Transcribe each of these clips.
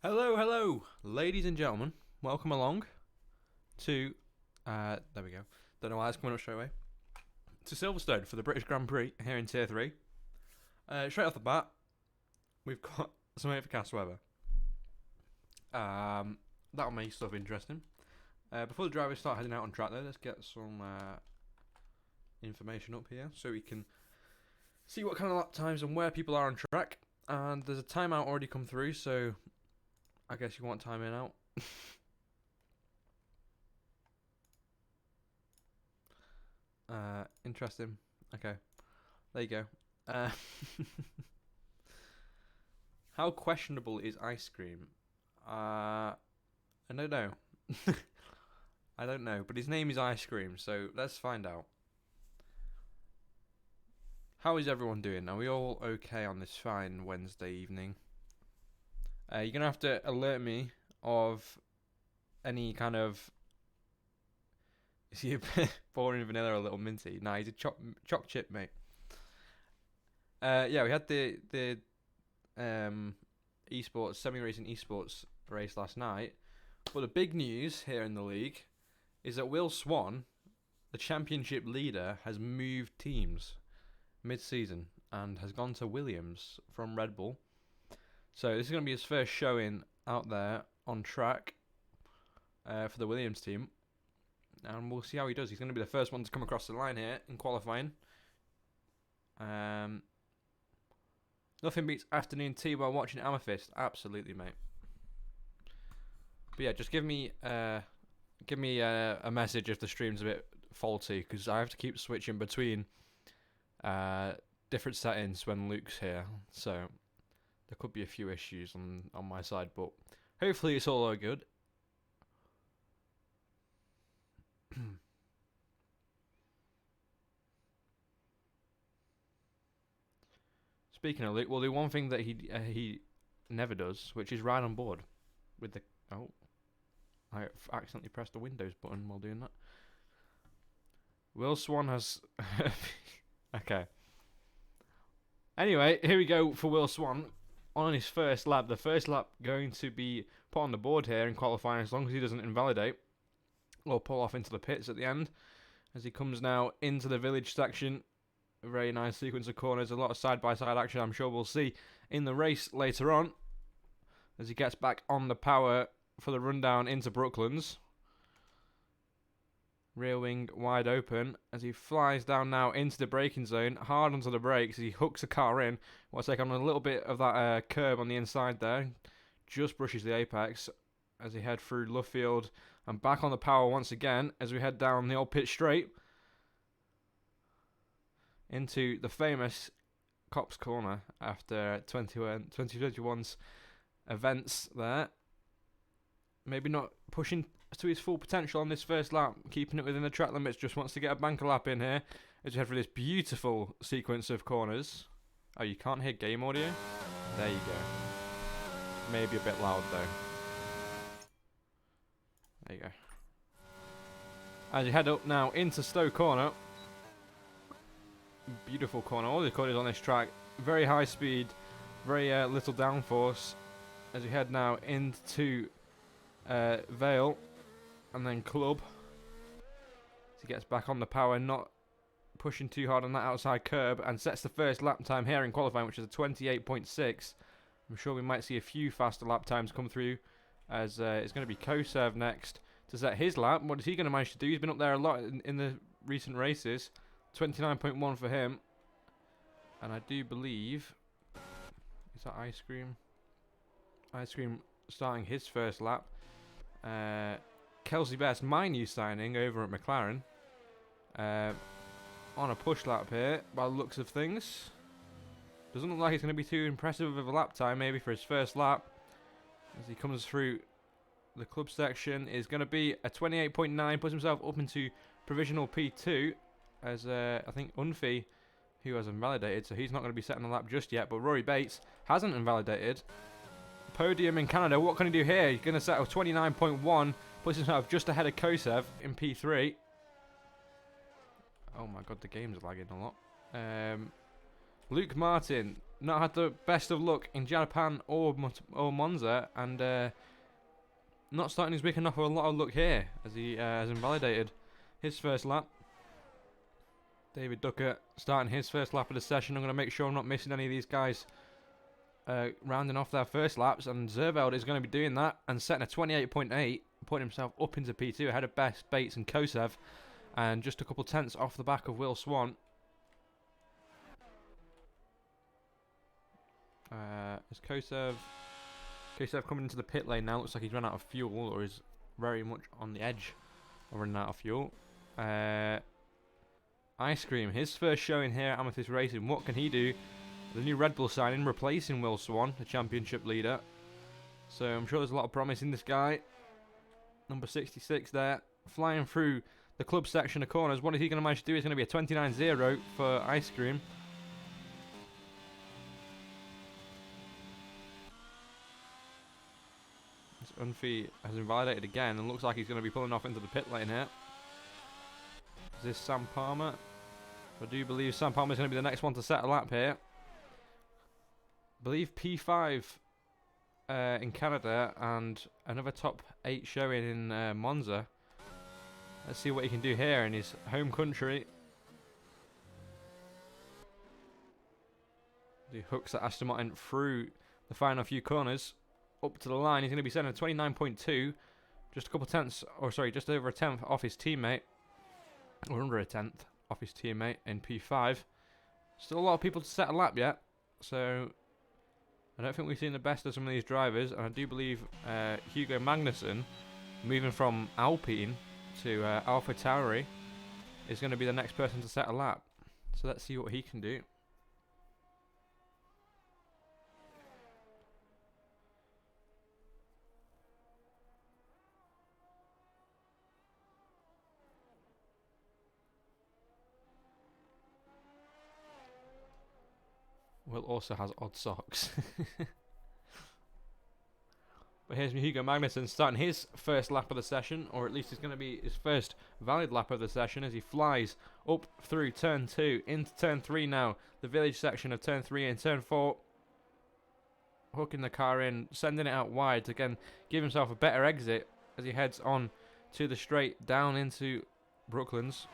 Hello, hello, ladies and gentlemen. Welcome along to, there we go. Don't know why it's coming up straight away. To Silverstone for the British Grand Prix here in Tier 3. Straight off the bat, we've got some overcast weather. That'll make stuff interesting. Before the drivers start heading out on track though, let's get some information up here so we can see what kind of lap times and where people are on track. And there's a timeout already come through, so I guess you want timing out. Interesting. Okay, there you go. How questionable is ice cream? I don't know. I don't know, but his name is Ice Cream, so let's find out. How is everyone doing? Are we all okay on this fine Wednesday evening? You're going to have to alert me of any kind of... Is he a bit boring vanilla or a little minty? Nah, he's a choc chip, mate. Yeah, we had the esports, semi-racing esports race last night. But the big news here in the league is that Will Swan, the championship leader, has moved teams mid-season and has gone to Williams from Red Bull. So this is going to be his first showing out there on track for the Williams team. And we'll see how he does. He's going to be the first one to come across the line here in qualifying. Nothing beats afternoon tea while watching Amethyst. Absolutely, mate. But yeah, just give me a message if the stream's a bit faulty, because I have to keep switching between different settings when Luke's here. So there could be a few issues on my side, but hopefully it's all good. Speaking of Luke, we'll do one thing that he never does, which is ride on board with the... Oh, I accidentally pressed the Windows button while doing that. Will Swan has... Okay. Anyway, here we go for Will Swan on his first lap. The first lap going to be put on the board here in qualifying as long as he doesn't invalidate or pull off into the pits at the end. As he comes now into the village section. A very nice sequence of corners, a lot of side-by-side action I'm sure we'll see in the race later on. As he gets back on the power for the rundown into Brooklands. Rear wing wide open as he flies down now into the braking zone, hard onto the brakes as he hooks the car in. We'll take on a little bit of that curb on the inside there. Just brushes the apex as he head through Luffield and back on the power once again as we head down the old pit straight into the famous Cops Corner after 2021's events there. Maybe not pushing to his full potential on this first lap, keeping it within the track limits, just wants to get a banker lap in here as we head for this beautiful sequence of corners. Oh, you can't hear game audio? There you go. Maybe a bit loud though. There you go. As you head up now into Stowe Corner. Beautiful corner. All the corners on this track. Very high speed. Very little downforce. As we head now into Vale. And then Club. As he gets back on the power. Not pushing too hard on that outside curb. And sets the first lap time here in qualifying, which is a 28.6. I'm sure we might see a few faster lap times come through. As it's going to be Kosev next to set his lap. What is he going to manage to do? He's been up there a lot in the recent races. 29.1 for him. And I do believe... Is that Ice Cream? Ice Cream starting his first lap. Kelsey Best, my new signing over at McLaren. On a push lap here, by the looks of things. Doesn't look like it's going to be too impressive of a lap time, maybe for his first lap. As he comes through the club section, is going to be a 28.9, puts himself up into provisional P2. As I think Unfi, who has invalidated, so he's not going to be setting the lap just yet. But Rory Bates hasn't invalidated. Podium in Canada, what can he do here? He's going to set a 29.1, puts himself just ahead of Kosev in P3. Oh my god, the game's lagging a lot. Luke Martin not had the best of luck in Japan or Monza, and not starting his weekend off with a lot of luck here, as he has invalidated his first lap. David Ducker starting his first lap of the session. I'm going to make sure I'm not missing any of these guys rounding off their first laps, and Zerveld is going to be doing that and setting a 28.8, putting himself up into P2 ahead of Best, Bates and Kosev, and just a couple tenths off the back of Will Swan. Is Kosev coming into the pit lane now? Looks like he's run out of fuel, or is very much on the edge of running out of fuel. Ice Cream, his first showing here at Amethyst Racing. What can he do? The new Red Bull signing, replacing Will Swan, the championship leader. So I'm sure there's a lot of promise in this guy. Number 66 there, flying through the club section of corners. What is he going to manage to do? It's going to be a 29.0 for Ice Cream. Unfi has invalidated again, and looks like he's going to be pulling off into the pit lane here. Is this Sam Palmer? I do believe Sam Palmer is going to be the next one to set a lap here. I believe P5 in Canada and another top 8 showing in Monza. Let's see what he can do here in his home country. He hooks at Aston Martin through the final few corners up to the line. He's going to be setting a 29.2, just a couple tenths, or sorry, just over a tenth off his teammate, or under a tenth off his teammate in P5. Still a lot of people to set a lap yet, so I don't think we've seen the best of some of these drivers, and I do believe Hugo Magnussen, moving from Alpine to AlphaTauri, is going to be the next person to set a lap. So let's see what he can do. Will also has odd socks. But here's Hugo Magnussen starting his first lap of the session, or at least it's going to be his first valid lap of the session, as he flies up through turn 2 into turn 3 now. The village section of turn 3 and turn 4. Hooking the car in, sending it out wide to again give himself a better exit as he heads on to the straight down into Brooklands.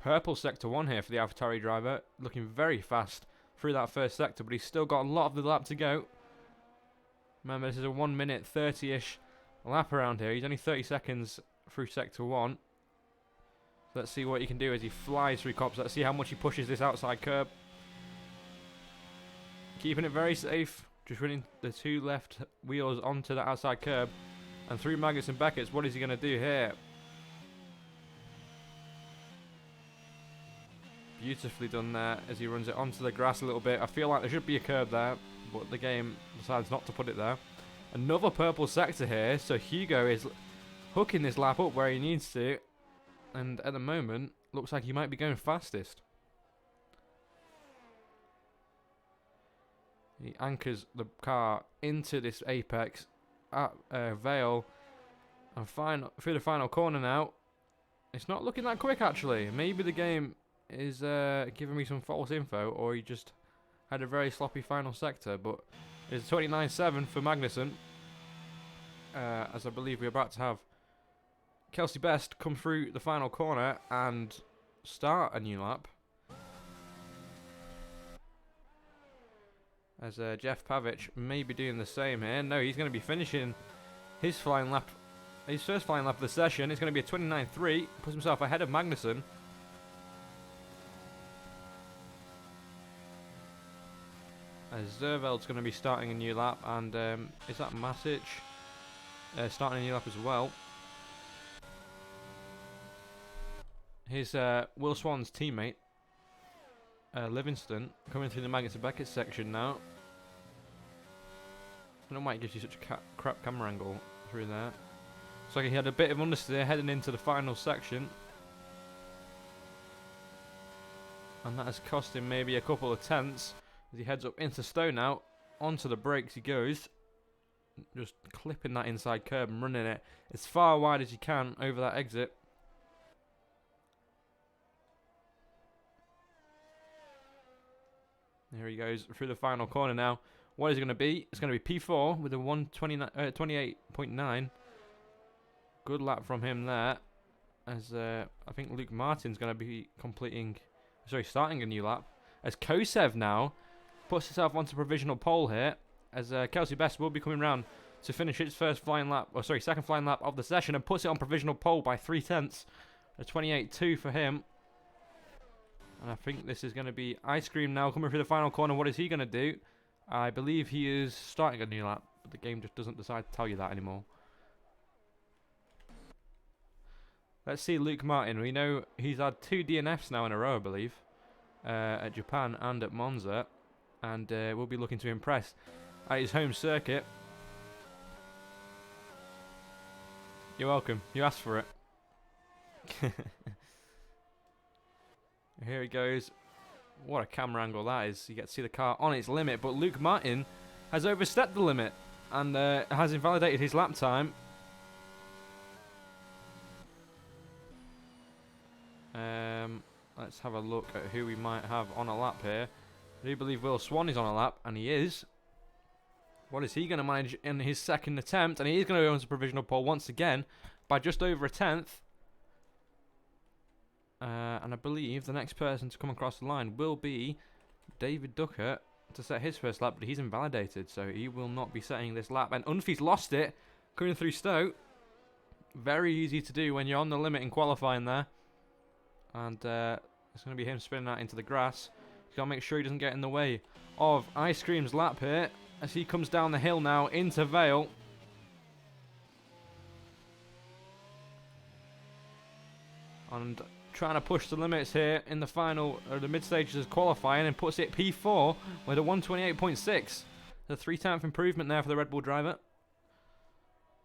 Purple sector 1 here for the AlphaTauri driver, looking very fast through that first sector, but he's still got a lot of the lap to go. Remember, this is a 1 minute 30-ish lap around here. He's only 30 seconds through sector 1. So let's see what he can do as he flies through cops. Let's see how much he pushes this outside curb. Keeping it very safe, just running the 2 left wheels onto the outside curb and through Magnus and Beckett's. What is he going to do here? Beautifully done there as he runs it onto the grass a little bit. I feel like there should be a curb there, but the game decides not to put it there. Another purple sector here, so Hugo is hooking this lap up where he needs to, and at the moment looks like he might be going fastest. He anchors the car into this apex at Vale, and through the final corner now. It's not looking that quick actually. Maybe the game is giving me some false info, or he just had a very sloppy final sector, but it's 29.7 for Magnussen, as I believe we're about to have Kelsey Best come through the final corner and start a new lap, as Jeff Pavic may be doing the same here. No, he's going to be finishing his flying lap, his first flying lap of the session. It's going to be a 29.3, puts himself ahead of Magnussen. Zerveld's going to be starting a new lap, and is that Masic starting a new lap as well? His Will Swan's teammate, Livingston, coming through the Magnus and Beckett section now. I don't know why it gives you such a crap camera angle through there. Looks like he had a bit of understeer heading into the final section, and that has cost him maybe a couple of tenths. As he heads up into Stowe now, onto the brakes he goes, just clipping that inside curb and running it as far wide as he can over that exit. Here he goes through the final corner now. What is it going to be? It's going to be P4 with a 28.9. Good lap from him there. As I think Luke Martin's going to be starting a new lap. As Kosev now puts himself onto provisional pole here. As Kelsey Best will be coming round to finish his second flying lap of the session and puts it on provisional pole by 0.3. A 28.2 for him. And I think this is going to be Ice Cream now coming through the final corner. What is he going to do? I believe he is starting a new lap, but the game just doesn't decide to tell you that anymore. Let's see Luke Martin. We know he's had 2 DNFs now in a row, I believe, at Japan and at Monza, and we'll be looking to impress at his home circuit. You're welcome. You asked for it. Here he goes. What a camera angle that is. You get to see the car on its limit, but Luke Martin has overstepped the limit and has invalidated his lap time. Let's have a look at who we might have on a lap here. I do believe Will Swan is on a lap, and he is. What is he going to manage in his second attempt? And he is going to go into provisional pole once again by just over a 10th. And I believe the next person to come across the line will be David Ducker to set his first lap, but he's invalidated, so he will not be setting this lap. And Unfi's lost it, coming through Stoke. Very easy to do when you're on the limit in qualifying there. And it's going to be him spinning out into the grass. He's got to make sure he doesn't get in the way of Ice Cream's lap here as he comes down the hill now into Vale. And trying to push the limits here in the final, or the mid stages of qualifying, and puts it P4 with a 128.6. The 3/10th improvement there for the Red Bull driver.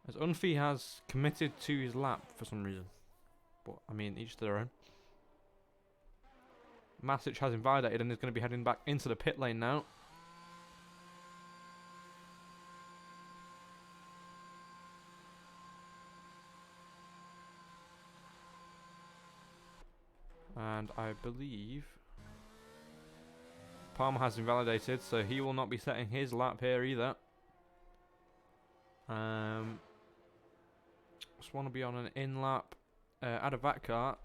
As Unfi has committed to his lap for some reason. But, I mean, each to their own. Masic has invalidated and is going to be heading back into the pit lane now. And I believe Palmer has invalidated, so he will not be setting his lap here either. Just want to be on an in lap. Adavatkar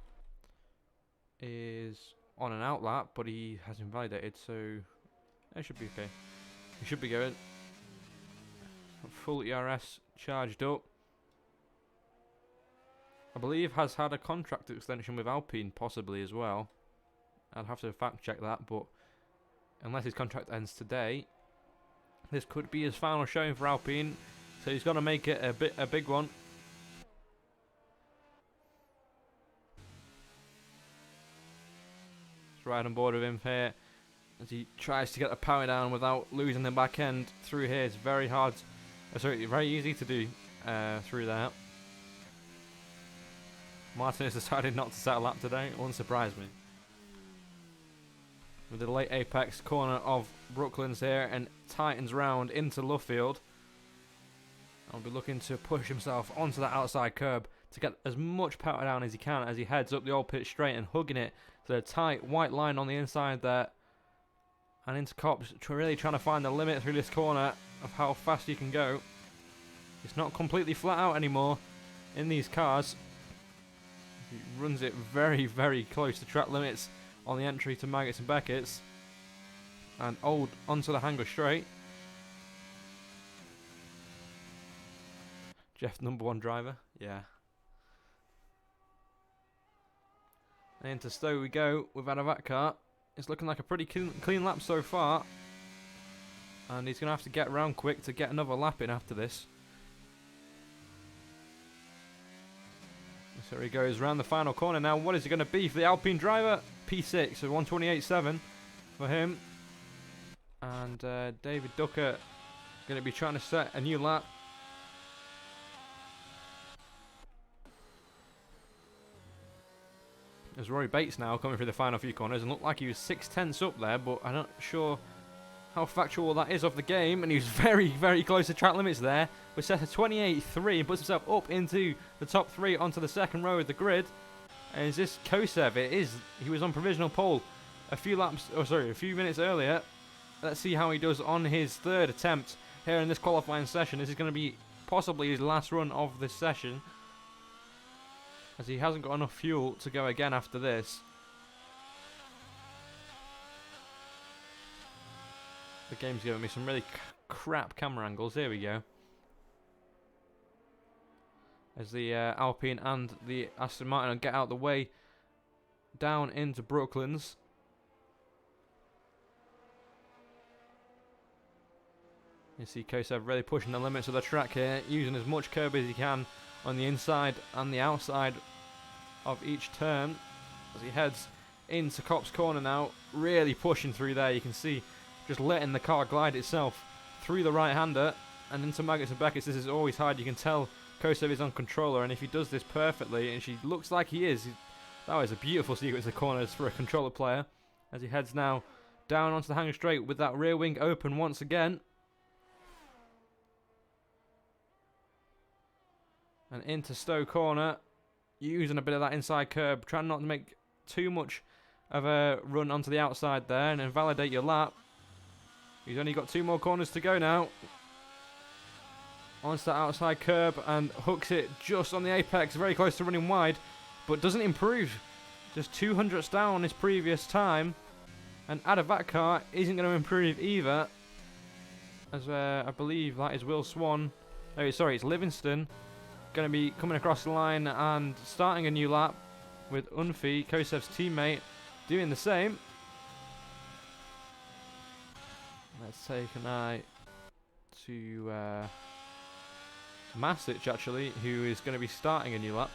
is on an out lap, but he has invalidated, so it should be okay. He should be going. Full ERS charged up. I believe has had a contract extension with Alpine, possibly as well. I'd have to fact check that, but unless his contract ends today, this could be his final showing for Alpine. So he's got to make it a big one. Just right on board with him here as he tries to get the power down without losing the back end through here. It's very hard, very easy to do through there. Martin has decided not to set a lap today. It won't surprise me. With the late apex corner of Brooklands here and tightens round into Luffield. I'll be looking to push himself onto that outside curb to get as much power down as he can as he heads up the old pit straight and hugging it to the tight white line on the inside there. And into Cops, really trying to find the limit through this corner of how fast you can go. It's not completely flat out anymore in these cars. He runs it very, very close to track limits on the entry to Maggots and Beckett's. And Old onto the hanger straight. Jeff, #1 driver. Yeah. And into Stowe we go with Adavatkar. It's looking like a pretty clean lap so far. And he's going to have to get around quick to get another lap in after this. So he goes around the final corner now. What is it going to be for the Alpine driver? P6, so 128.7 for him. And David Ducker going to be trying to set a new lap. There's Rory Bates now coming through the final few corners and looked like he was 6/10 up there, but I'm not sure how factual that is of the game. And he was very, very close to track limits there. We're set at 28.3 and puts himself up into the top 3 onto the second row of the grid. And is this Kosev? It is. He was on provisional pole a few minutes earlier. Let's see how he does on his third attempt here in this qualifying session. This is going to be possibly his last run of this session, as he hasn't got enough fuel to go again after this. The game's giving me some really crap camera angles. Here we go. As the Alpine and the Aston Martin get out the way down into Brooklands. You see Kosev really pushing the limits of the track here, using as much curb as he can on the inside and the outside of each turn. As he heads into Copse Corner now, really pushing through there. You can see just letting the car glide itself through the right-hander and into Maggots and Beckett's. This is always hard. You can tell Kosev is on controller, and if he does this perfectly, and she looks like he is, that was a beautiful sequence of corners for a controller player. As he heads now down onto the hanger straight with that rear wing open once again. And into Stowe Corner, using a bit of that inside curb, trying not to make too much of a run onto the outside there and invalidate your lap. He's only got 2 more corners to go now. Onto that outside curb and hooks it just on the apex, very close to running wide, but doesn't improve. Just 200ths down on his previous time. And Adavatkar isn't going to improve either, as I believe that is Will Swan. Oh, sorry, it's Livingston. Going to be coming across the line and starting a new lap with Unfi, Kosev's teammate, doing the same. Let's take an eye to Masic, actually, who is going to be starting a new lap.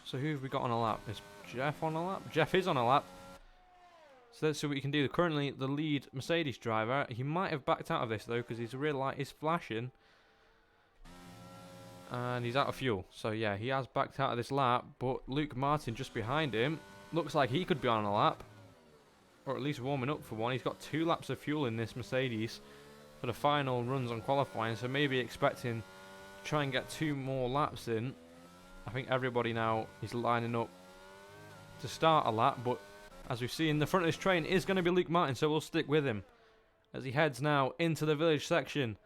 So who have we got on a lap? Is Jeff on a lap? Jeff is on a lap. So let's see what we can do. Currently the lead Mercedes driver. He might have backed out of this though, because his rear light is flashing. And he's out of fuel. So yeah, he has backed out of this lap. But Luke Martin just behind him looks like he could be on a lap, or at least warming up for one. He's got 2 laps of fuel in this Mercedes for the final runs on qualifying. So maybe expecting to try and get 2 more laps in. I think everybody now is lining up to start a lap. But as we've seen, the front of this train is going to be Luke Martin. So we'll stick with him as he heads now into the village section.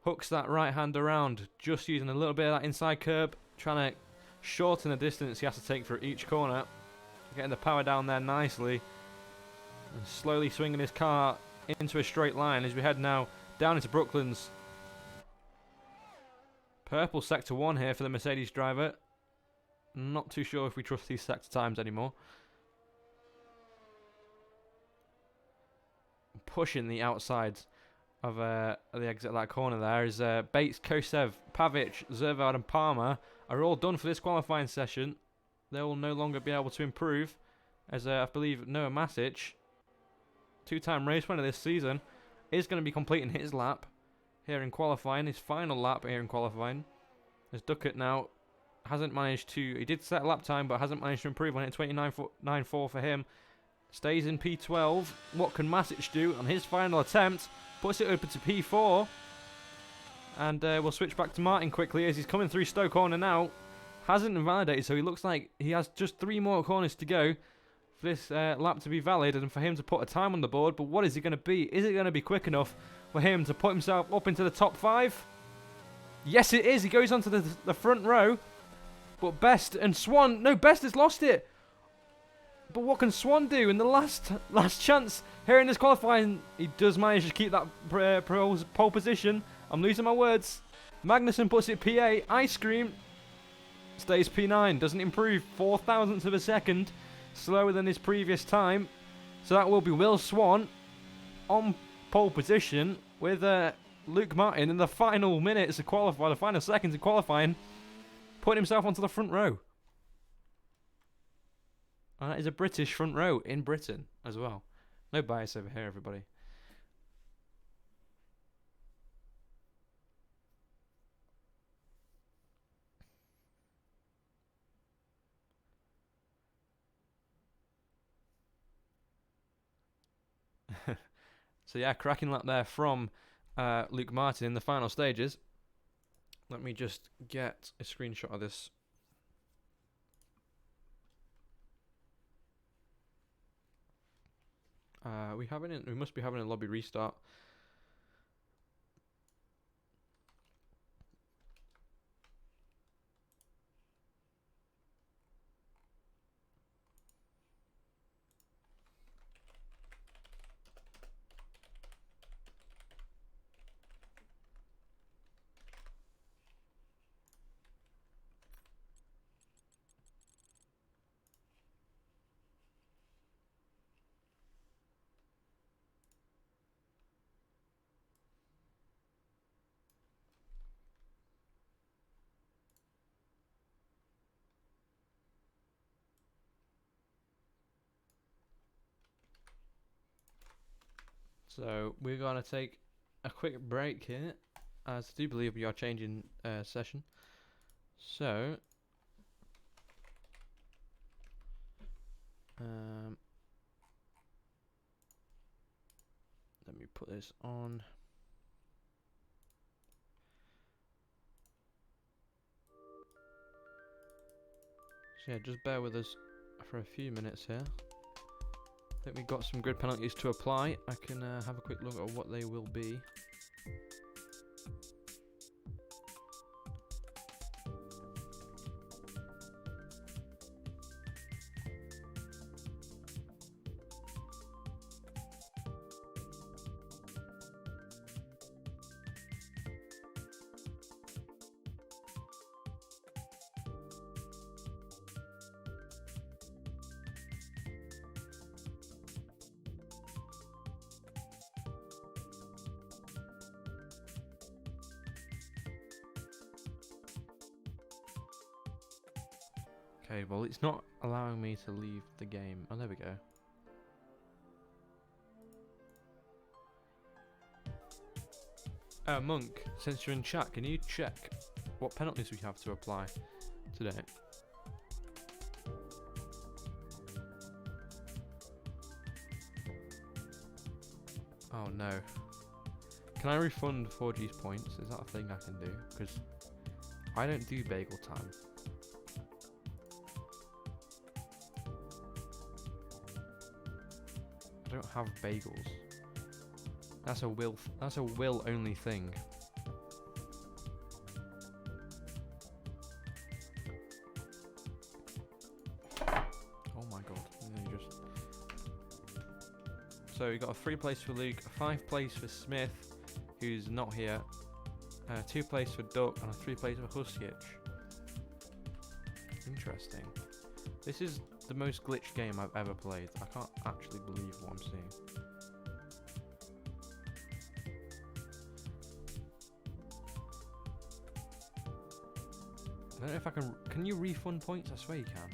Hooks that right hand around, just using a little bit of that inside curb, trying to shorten the distance he has to take for each corner. Getting the power down there nicely, and slowly swinging his car into a straight line as we head now down into Brooklands. Purple sector 1 here for the Mercedes driver. Not too sure if we trust these sector times anymore. Pushing the outsides of the exit of that corner there is Bates, Kosev, Pavic, Zervard and Palmer are all done for this qualifying session. They will no longer be able to improve, as I believe Noah Masic, 2-time race winner this season, is going to be completing his lap here in qualifying, his final lap here in qualifying. As Duckett now hasn't managed to, he did set a lap time but hasn't managed to improve on it. 29.94 for him. Stays in P12. What can Masic do on his final attempt? Puts it open to P4. And we'll switch back to Martin quickly as he's coming through Stowe Corner now. Hasn't invalidated, so he looks like he has just 3 more corners to go for this lap to be valid and for him to put a time on the board. But what is it going to be? Is it going to be quick enough for him to put himself up into the top 5? Yes, it is. He goes onto the front row. But Best and Swan... No, Best has lost it. But what can Swan do in the last chance here in this qualifying? He does manage to keep that pole position. I'm losing my words. Magnussen puts it P8. Ice Cream stays P9. Doesn't improve. 0.004 of a second slower than his previous time. So that will be Will Swan on pole position with Luke Martin in the final minutes of qualifying, the final seconds of qualifying, putting himself onto the front row. And that is a British front row in Britain as well. No bias over here, everybody. So yeah, cracking lap there from Luke Martin in the final stages. Let me just get a screenshot of this. We must be having a lobby restart. So we're gonna take a quick break here, as I do believe we are changing session. So let me put this on. So yeah, just bear with us for a few minutes here. I think we've got some grid penalties to apply. I can have a quick look at what they will be. Okay, well it's not allowing me to leave the game. Oh, there we go. Monk, since you're in chat, can you check what penalties we have to apply today? Oh no. Can I refund 4G's points? Is that a thing I can do? Because I don't do bagel time. I don't have bagels. That's a will. That's a will only thing. Oh my god! So you got a 3 place for Luke, a 5 place for Smith, who's not here, 2 place for Duck, and a 3 place for Huskitch. Interesting. This is the most glitched game I've ever played. I can't actually believe what I'm seeing. I don't know if I can. Can you refund points? I swear you can.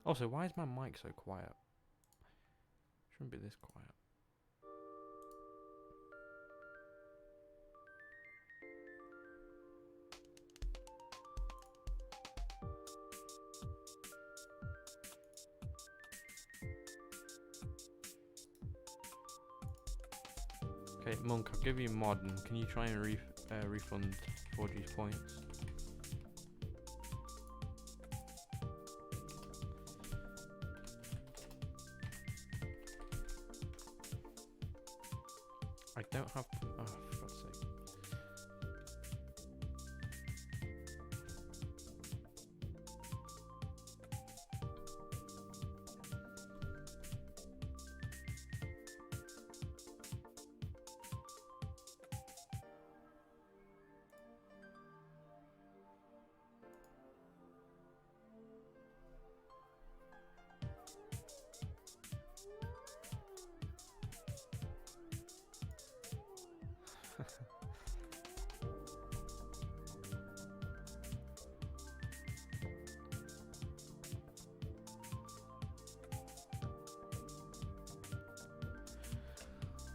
Also, why is my mic so quiet? Shouldn't be this quiet. Okay, Monk, I'll give you modern. Can you try and refund 4G's points? I don't have. Oh, for God's sake.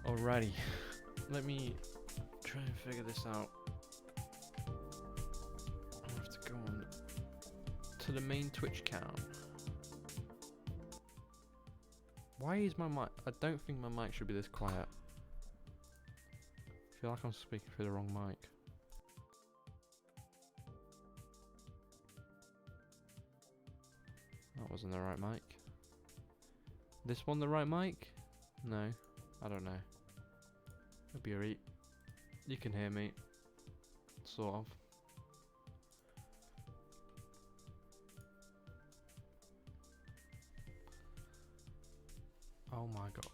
Alrighty, let me try and figure this out. I have to go on to the main Twitch account. Why is my mic? I don't think my mic should be this quiet. I feel like I'm speaking through the wrong mic. That wasn't the right mic. This one the right mic? No, I don't know. Maybe you're you can hear me, sort of. Oh my god.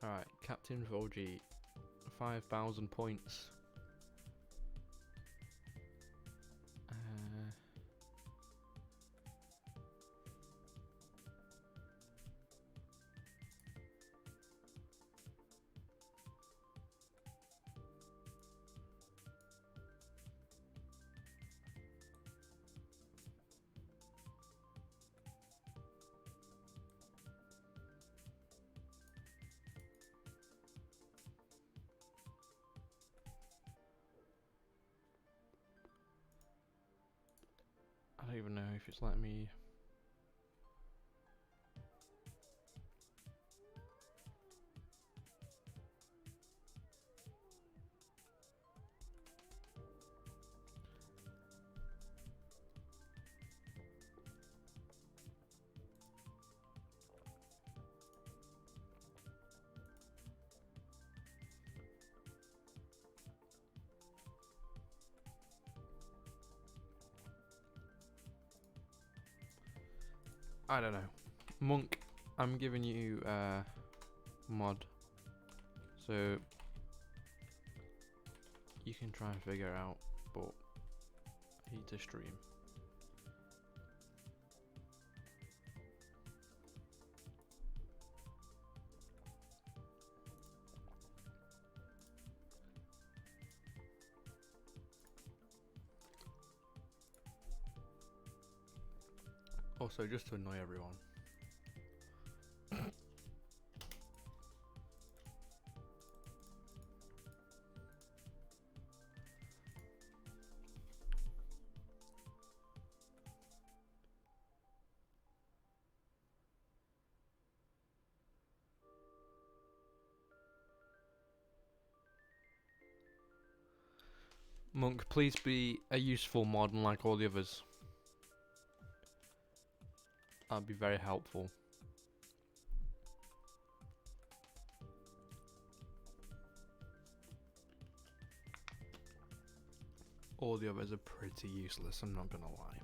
Alright, Captain Volgi, 5,000 points. I don't even know if it's letting me. I don't know. Monk, I'm giving you mod. So you can try and figure it out, but I need to stream. Also, just to annoy everyone. Monk, please be a useful mod like all the others. That'd be very helpful. All the others are pretty useless, I'm not gonna lie.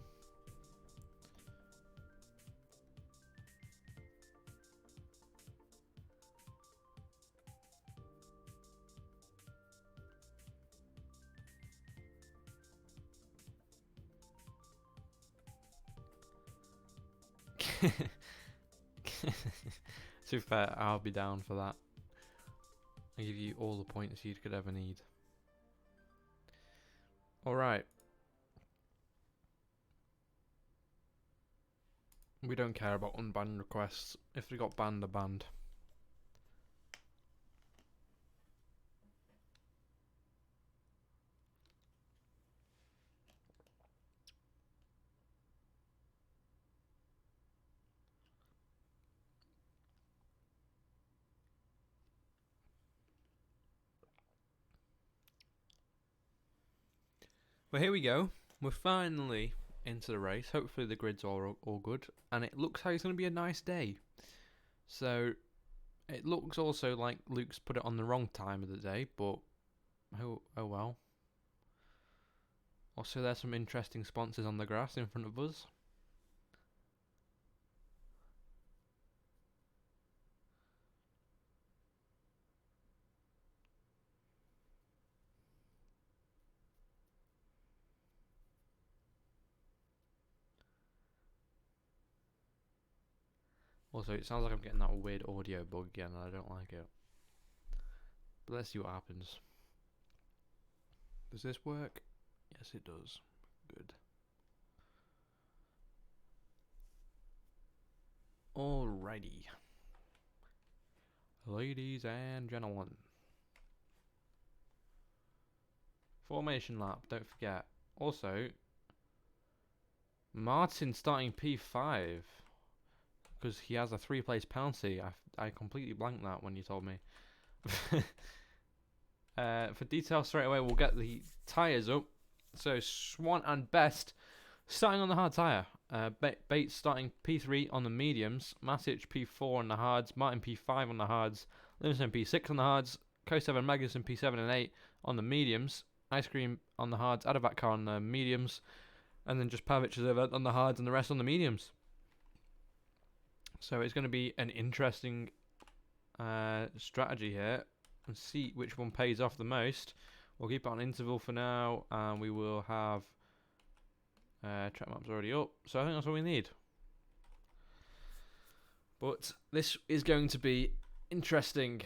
To be fair, I'll be down for that. I'll give you all the points you could ever need. Alright. We don't care about unbanned requests. If they got banned, they're banned. Well, here we go. We're finally into the race. Hopefully the grid's all good. And it looks like it's going to be a nice day. So, it looks also like Luke's put it on the wrong time of the day, but oh well. Also, there's some interesting sponsors on the grass in front of us. Also, it sounds like I'm getting that weird audio bug again, and I don't like it. But let's see what happens. Does this work? Yes, it does. Good. Alrighty. Ladies and gentlemen. Formation lap, don't forget. Also, Martin starting P5. Because he has a 3-place penalty. I completely blanked that when you told me. For details straight away, we'll get the tyres up. So Swan and Best starting on the hard tyre. Bates starting P3 on the mediums. Matic P4 on the hards. Martin P5 on the hards. Livingston P6 on the hards. Co7 Magnussen P7 and 8 on the mediums. Ice Cream on the hards. Adavatka on the mediums. And then just Pavic on the hards and the rest on the mediums. So it's going to be an interesting strategy here. And see which one pays off the most. We'll keep it on interval for now. And we will have... track map's already up. So I think that's all we need. But this is going to be interesting.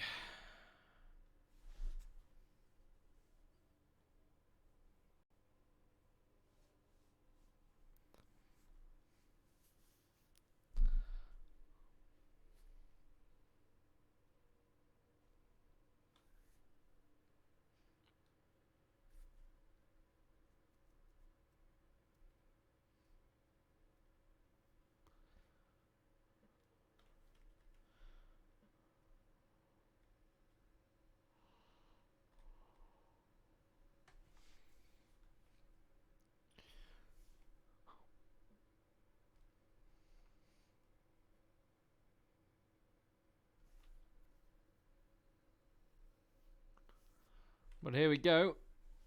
But here we go.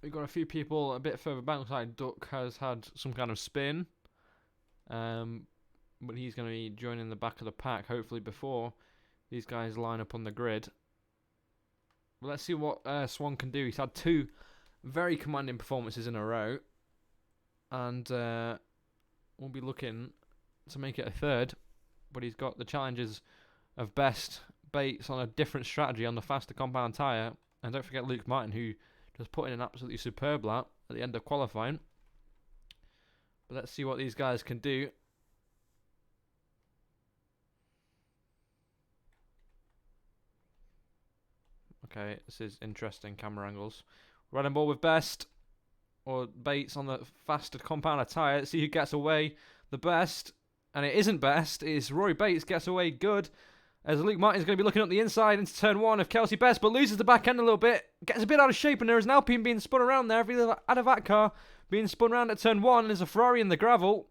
We've got a few people a bit further back. Looks like Duck has had some kind of spin. But he's going to be joining the back of the pack, hopefully before these guys line up on the grid. But let's see what Swan can do. He's had 2 very commanding performances in a row. And we'll be looking to make it a 3rd. But he's got the challenges of Best, Bates on a different strategy on the faster compound tyre. And don't forget Luke Martin, who just put in an absolutely superb lap at the end of qualifying. But let's see what these guys can do. Okay, this is interesting camera angles. Red and ball with Best. Or Bates on the faster compound tyre. Let's see who gets away the best. And it isn't Best. It is Rory Bates gets away good. As Luke Martin's going to be looking up the inside into turn 1 of Kelsey Best, but loses the back end a little bit. Gets a bit out of shape, and there is an Alpine being spun around there. Adavatka being spun around at turn 1. There's a Ferrari in the gravel.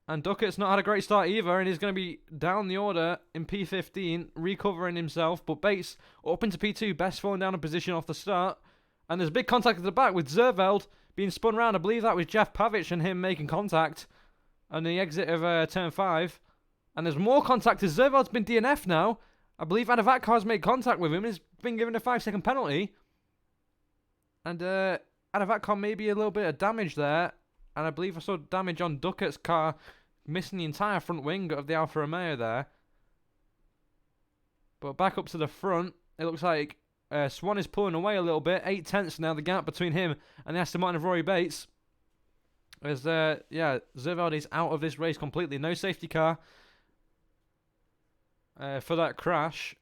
And Duckett's not had a great start either, and he's going to be down the order in P15, recovering himself. But Bates up into P2, Best falling down a position off the start. And there's a big contact at the back with Zerveld being spun around. I believe that was Jeff Pavic and him making contact on the exit of turn 5. And there's more contact as Zerveld's been DNF now. I believe Adavatkar's made contact with him and has been given a 5-second penalty. And Adavatkar may be a little bit of damage there. And I believe I saw damage on Duckett's car, missing the entire front wing of the Alfa Romeo there. But back up to the front, it looks like Swan is pulling away a little bit. 8 tenths now, the gap between him and the Aston Martin of Rory Bates. As Zerveld is out of this race completely. No safety car for that crash.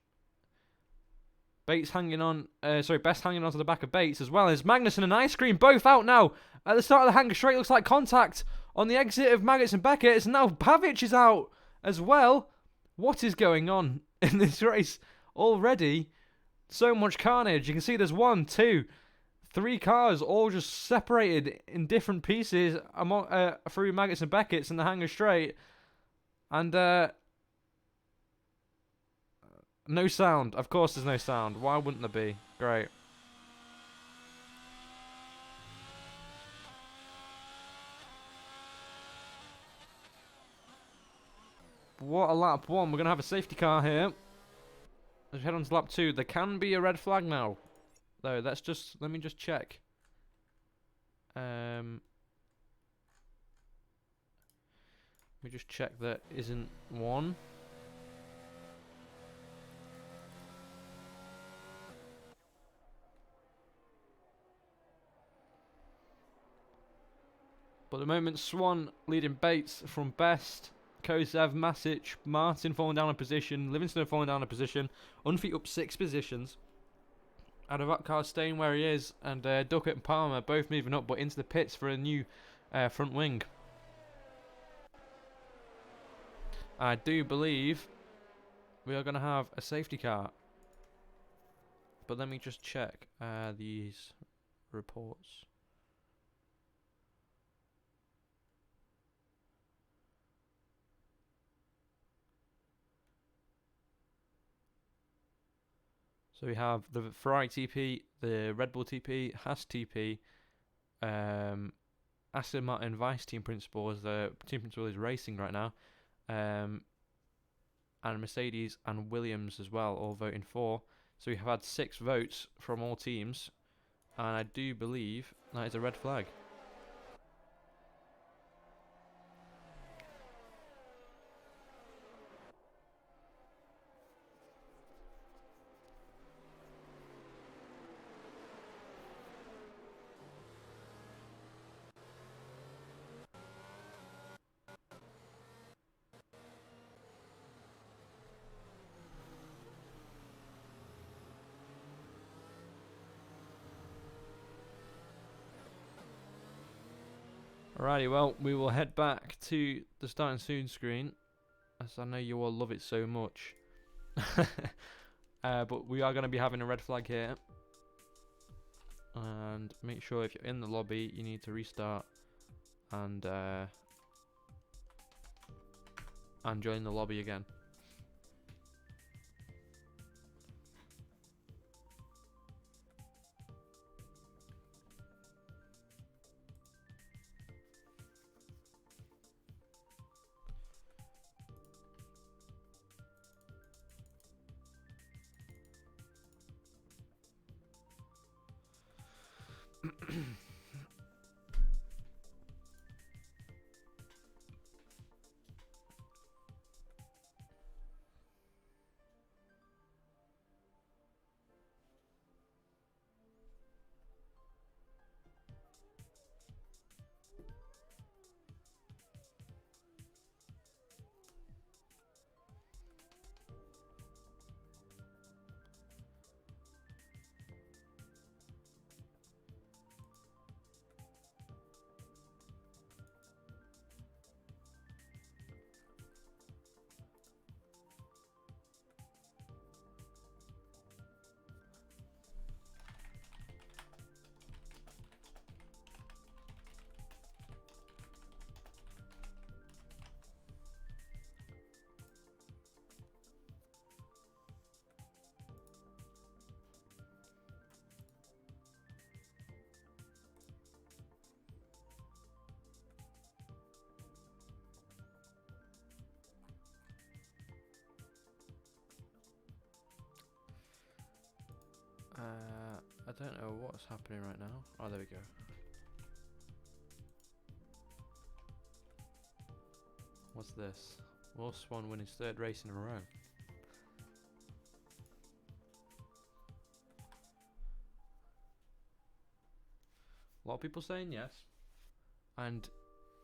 Best hanging on to the back of Bates, as well as Magnussen and Ice Cream both out now. At the start of the hanger straight, looks like contact on the exit of Maggots and Beckett. And now Pavic is out as well. What is going on in this race already? So much carnage. You can see there's 1, 2, 3 cars all just separated in different pieces among through Maggots and Beckett's in the hanger straight. And no sound. Of course there's no sound. Why wouldn't there be? Great. What a lap 1. We're going to have a safety car here. Let's head on to lap 2. There can be a red flag now. Though, let me just check. Let me just check there isn't one. But at the moment, Swan leading Bates from best. Kosev, Masic, Martin falling down a position, Livingston falling down a position, Unfeet up 6 positions. Adavatkar staying where he is, and Duckett and Palmer both moving up, but into the pits for a new front wing. I do believe we are going to have a safety car. But let me just check these reports. So we have the Ferrari TP, the Red Bull TP, Haas TP, Aston Martin Vice Team Principal, as the team principal is racing right now, and Mercedes and Williams as well, all voting for. So we have had 6 votes from all teams, and I do believe that is a red flag. Alrighty, well, we will head back to the starting soon screen, as I know you all love it so much. But we are going to be having a red flag here. And make sure if you're in the lobby, you need to restart and join the lobby again. I don't know what's happening right now. Oh, there we go. What's this? Will Swan win his 3rd race in a row? A lot of people saying yes. And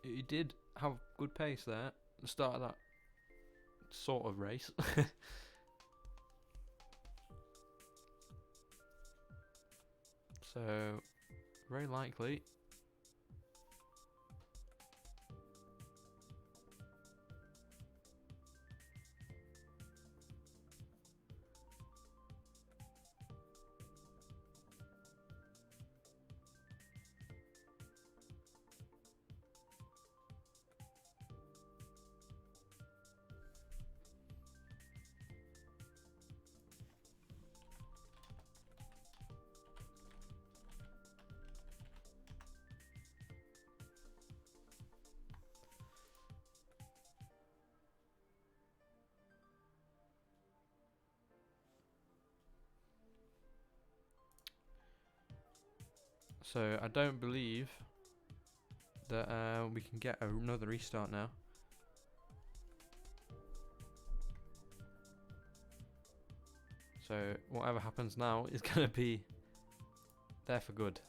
he did have good pace there at the start of that sort of race. So, very likely. So I don't believe that we can get another restart now. So whatever happens now is going to be there for good.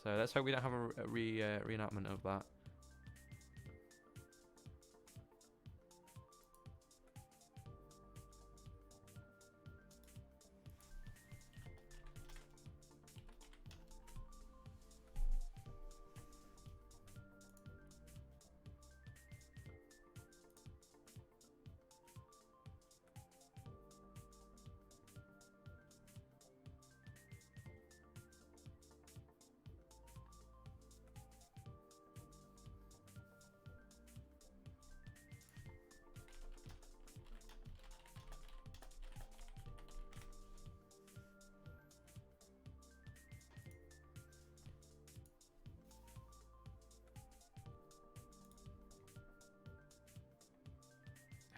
So let's hope we don't have a reenactment of that.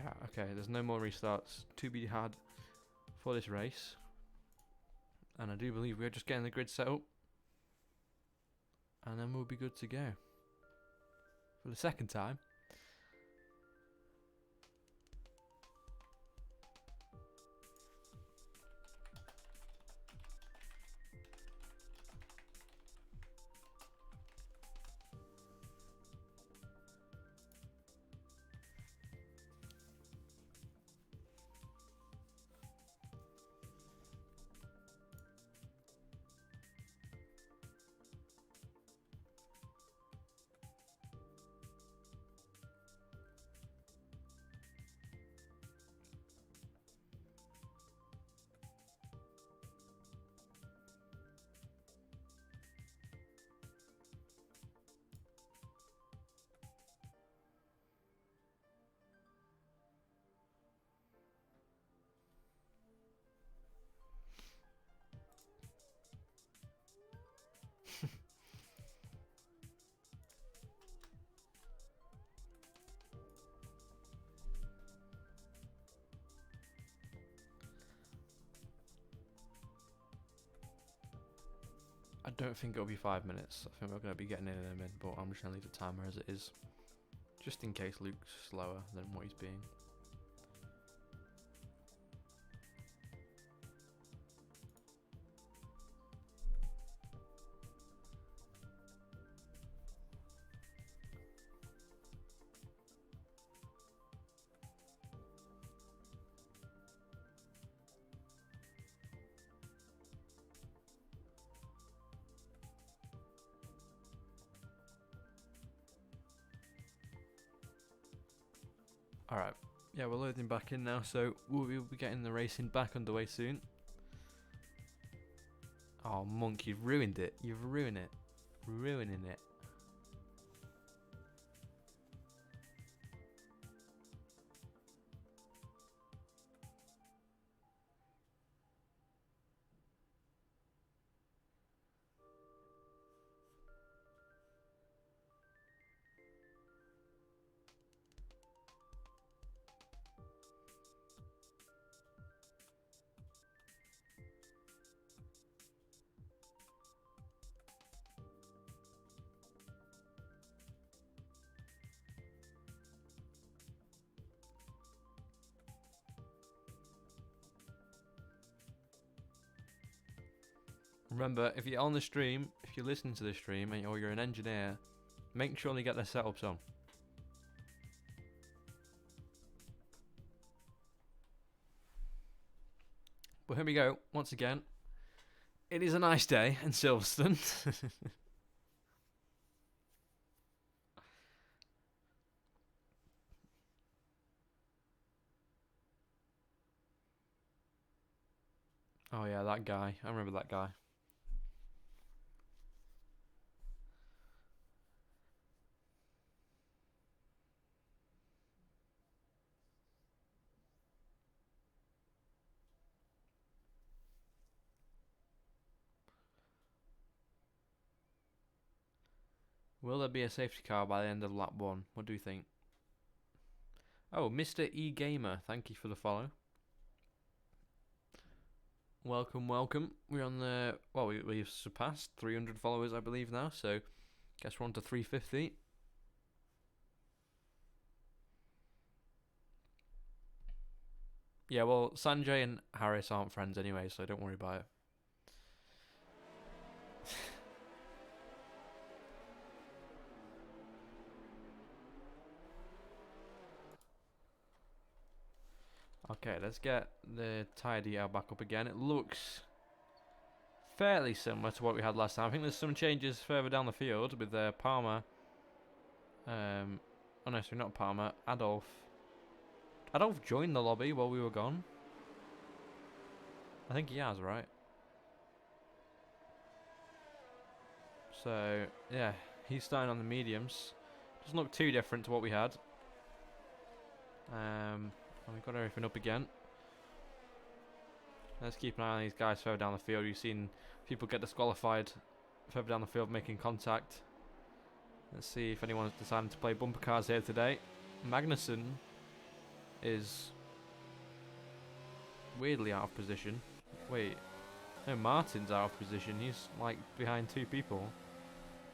Yeah, okay, there's no more restarts to be had for this race. And I do believe we're just getting the grid set up. And then we'll be good to go. For the second time. I don't think it'll be 5 minutes. I think we're going to be getting in a minute, but I'm just going to leave the timer as it is. Just in case Luke's slower than what he's being. Alright, yeah, we're loading back in now, so we'll be getting the racing back underway soon. Oh, Monk, you've ruined it. You've ruined it. Ruining it. Remember, if you're on the stream, if you're listening to the stream, or you're an engineer, make sure you get their setups on. But here we go, once again. It is a nice day in Silverstone. Oh yeah, that guy. I remember that guy. Will there be a safety car by the end of lap 1? What do you think? Oh, Mr. E Gamer, thank you for the follow. Welcome, welcome. We're on the... Well, we've surpassed 300 followers, I believe, now. So, guess we're on to 350. Yeah, well, Sanjay and Harris aren't friends anyway, so don't worry about it. Okay, let's get the tyre detail back up again. It looks fairly similar to what we had last time. I think there's some changes further down the field with Palmer. Oh no, sorry, not Palmer. Adolf. Adolf joined the lobby while we were gone. I think he has, right? So, yeah, he's starting on the mediums. Doesn't look too different to what we had. And we've got everything up again. Let's keep an eye on these guys further down the field. You've seen people get disqualified further down the field making contact. Let's see if anyone's decided to play bumper cars here today. Magnussen is weirdly out of position. Wait, no, Martin's out of position. He's like behind 2 people.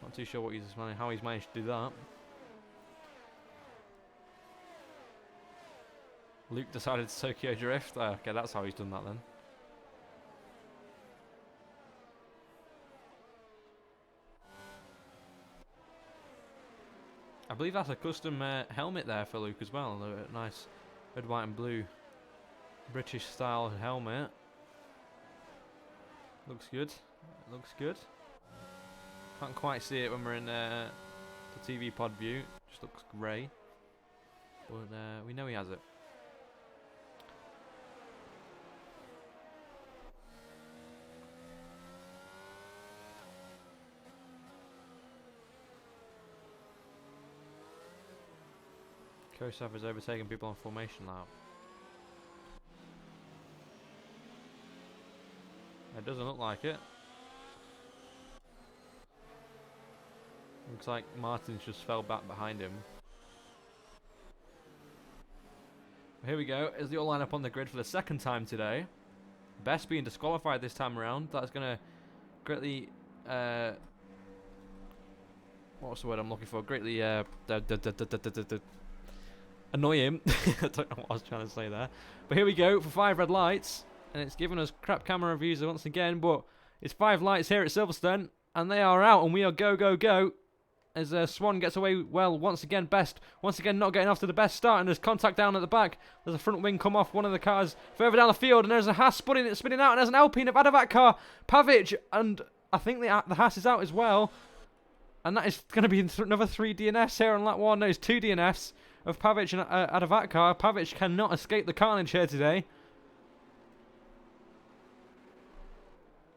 Not too sure how he's managed to do that. Luke decided to Tokyo Drift. Okay, that's how he's done that then. I believe that's a custom helmet there for Luke as well. A nice red, white and blue British style helmet. Looks good. Looks good. Can't quite see it when we're in the TV pod view. Just looks grey. But we know he has it. Kosaf is overtaking people on formation lap. It doesn't look like it. Looks like Martin's just fell back behind him. Here we go. As they all line up on the grid for the 2nd time today. Best being disqualified this time around. That's going to greatly... what's the word I'm looking for? Greatly... annoy him. I don't know what I was trying to say there. But here we go for 5 red lights. And it's given us crap camera reviews once again. But it's 5 lights here at Silverstone. And they are out. And we are go, go, go. As Swan gets away well once again. Best. Once again not getting off to the best start. And there's contact down at the back. There's a front wing come off one of the cars further down the field. And there's a Haas spinning out. And there's an Alpine of Adavat car. Pavic. And I think the Haas is out as well. And that is going to be another 3 DNFs here on lap 1. No, it's 2 DNFs. Of Pavic and Adavat car. Pavic cannot escape the carnage here today.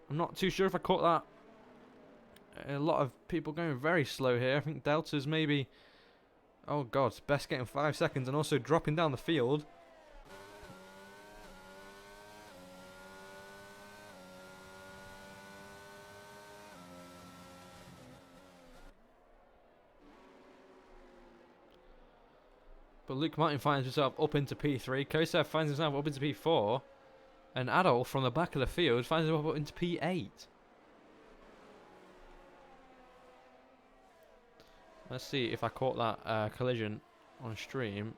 I'm not too sure if I caught that. A lot of people going very slow here. I think Delta's maybe... Oh god, Best getting 5 seconds and also dropping down the field. But Luke Martin finds himself up into P3. Kosef finds himself up into P4. And Adolf from the back of the field finds himself up into P8. Let's see if I caught that collision on stream.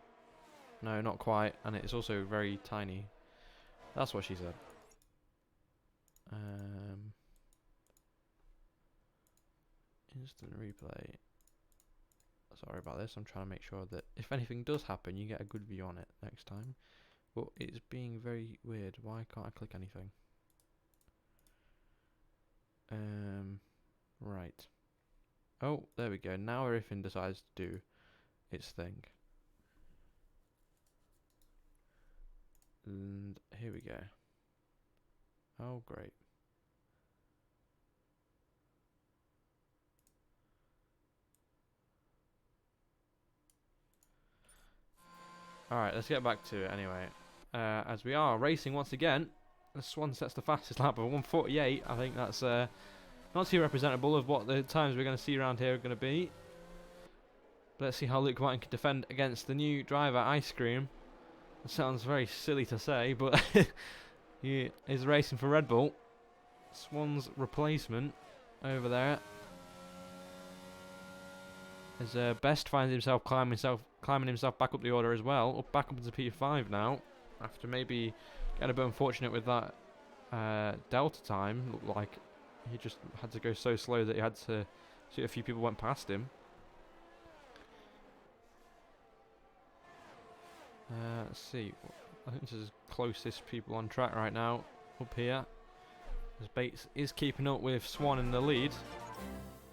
No, not quite. And it's also very tiny. That's what she said. Instant replay. Sorry about this. I'm trying to make sure that if anything does happen, you get a good view on it next time. But it's being very weird. Why can't I click anything? Right. Oh, there we go. Now everything decides to do its thing. And here we go. Oh, great. Alright, let's get back to it anyway. As we are racing once again, the Swan sets the fastest lap of 1:48. I think that's not too representable of what the times we're going to see around here are going to be. But let's see how Luke Martin can defend against the new driver, Ice Cream. It sounds very silly to say, but he is racing for Red Bull. Swan's replacement over there. As Best finds himself climbing himself back up the order as well, back up into P5 now, after maybe getting a bit unfortunate with that Delta time. Looked like he just had to go so slow that he had to see a few people went past him. Let's see. I think this is closest people on track right now up here. As Bates is keeping up with Swan in the lead.